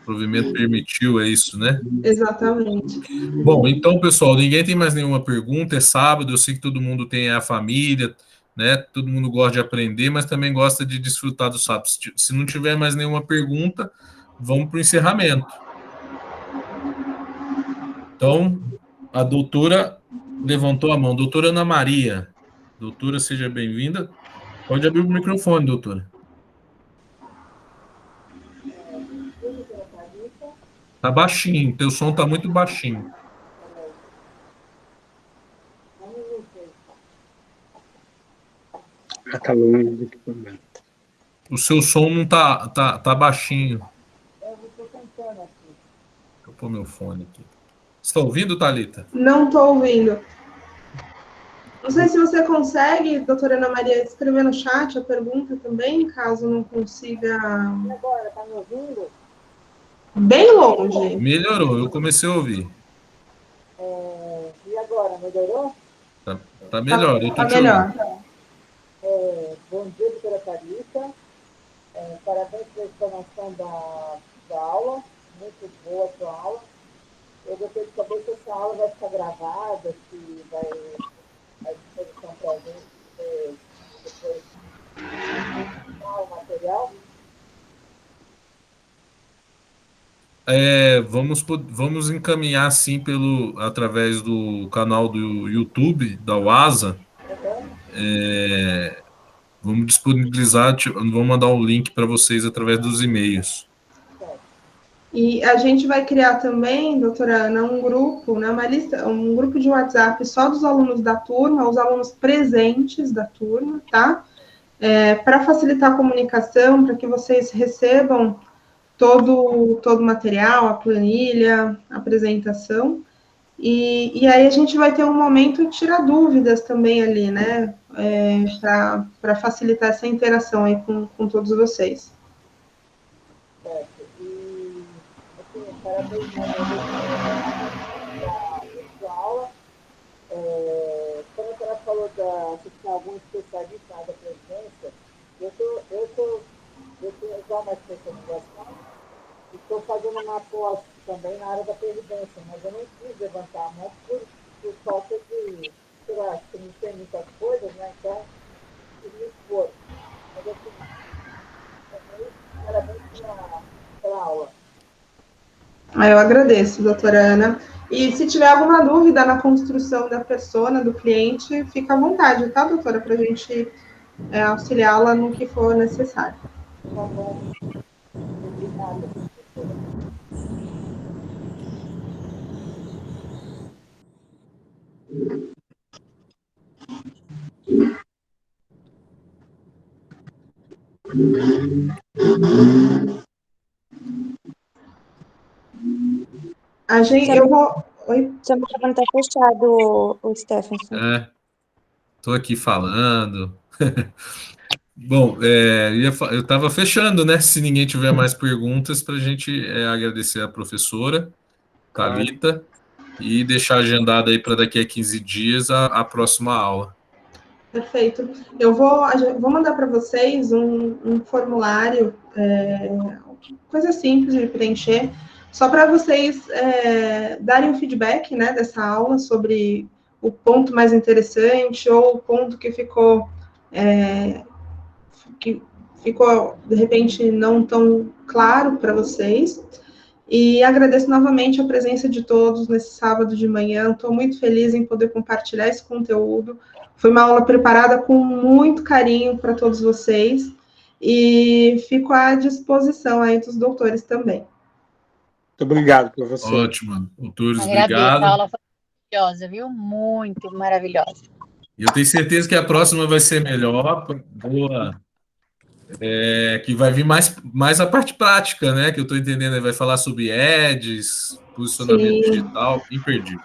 provimento, permitiu, é isso, né? Exatamente. Bom, então, pessoal, ninguém tem mais nenhuma pergunta, é sábado, eu sei que todo mundo tem a família, né? Todo mundo gosta de aprender, mas também gosta de desfrutar do sábado. Se não tiver mais nenhuma pergunta, vamos para o encerramento. Então, a doutora levantou a mão. Doutora Ana Maria. Doutora, seja bem-vinda. Pode abrir o microfone, doutora. Tá baixinho, teu som tá muito baixinho. Tá longe do equipamento. O seu som não tá baixinho. Deixa eu pôr meu fone aqui. Você está ouvindo, Thalita? Não estou ouvindo. Não sei se você consegue, doutora Ana Maria, escrever no chat a pergunta também, caso não consiga... E agora, tá me ouvindo? Bem longe. Melhorou, eu comecei a ouvir. E agora, melhorou? Tá melhor, eu tô tá te melhor. Bom dia, doutora Thalita. Parabéns pela explanação da aula. Muito boa a sua aula. Eu gostaria de saber se essa aula vai ficar gravada, se vai à disposição para a gente depois o material. Vamos encaminhar, sim, através do canal do YouTube, da UASA. Vamos disponibilizar, vamos mandar um link para vocês através dos e-mails. E a gente vai criar também, doutora Ana, um grupo, né, um grupo de WhatsApp só dos alunos da turma, os alunos presentes da turma, tá? Para facilitar a comunicação, para que vocês recebam todo o material, a planilha, a apresentação. E aí a gente vai ter um momento de tirar dúvidas também ali, né? Para facilitar essa interação aí com todos vocês. Certo. E, assim, parabéns mais uma vez pela sua aula. Quando a senhora falou se tem algum especialista na área da previdência, eu sou igual uma especialização e estou fazendo uma pós também na área da previdência, mas eu não quis levantar a mão por falta de, sei lá, que não tem muitas coisas, né? Então, queria expor. Mas assim, parabéns pela aula. Eu agradeço, doutora Ana. E se tiver alguma dúvida na construção da persona, do cliente, fica à vontade, tá, doutora? Para a gente auxiliá-la no que for necessário. Tá bom. Obrigada. Eu vou... Oi? Seu microfone está fechado, o Stephenson. Estou aqui falando. Bom, eu estava fechando, né? Se ninguém tiver mais perguntas, para a gente agradecer a professora Thalita e deixar agendada aí para daqui a 15 dias a próxima aula. Perfeito. Eu vou mandar para vocês um formulário, coisa simples de preencher, só para vocês darem um feedback, né, dessa aula sobre o ponto mais interessante ou o ponto que ficou, de repente, não tão claro para vocês. E agradeço novamente a presença de todos nesse sábado de manhã. Estou muito feliz em poder compartilhar esse conteúdo. Foi uma aula preparada com muito carinho para todos vocês. E fico à disposição aí dos doutores também. Muito obrigado, professor. Ótimo, doutores, Agradeço, obrigado. a aula foi maravilhosa, viu? Muito maravilhosa. Eu tenho certeza que a próxima vai ser melhor, boa. Que vai vir mais a parte prática, né? Que eu estou entendendo, vai falar sobre ads, posicionamento digital, imperdível.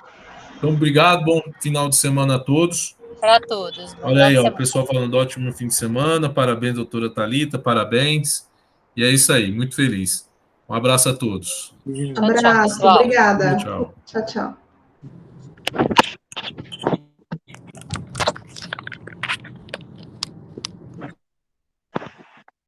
Então, obrigado, bom final de semana a todos. Para todos. Olha aí, ó, o pessoal falando ótimo fim de semana, parabéns, doutora Thalita, parabéns. E é isso aí, muito feliz. Um abraço a todos. Abraço, tchau, obrigada. Tchau. Tchau, tchau.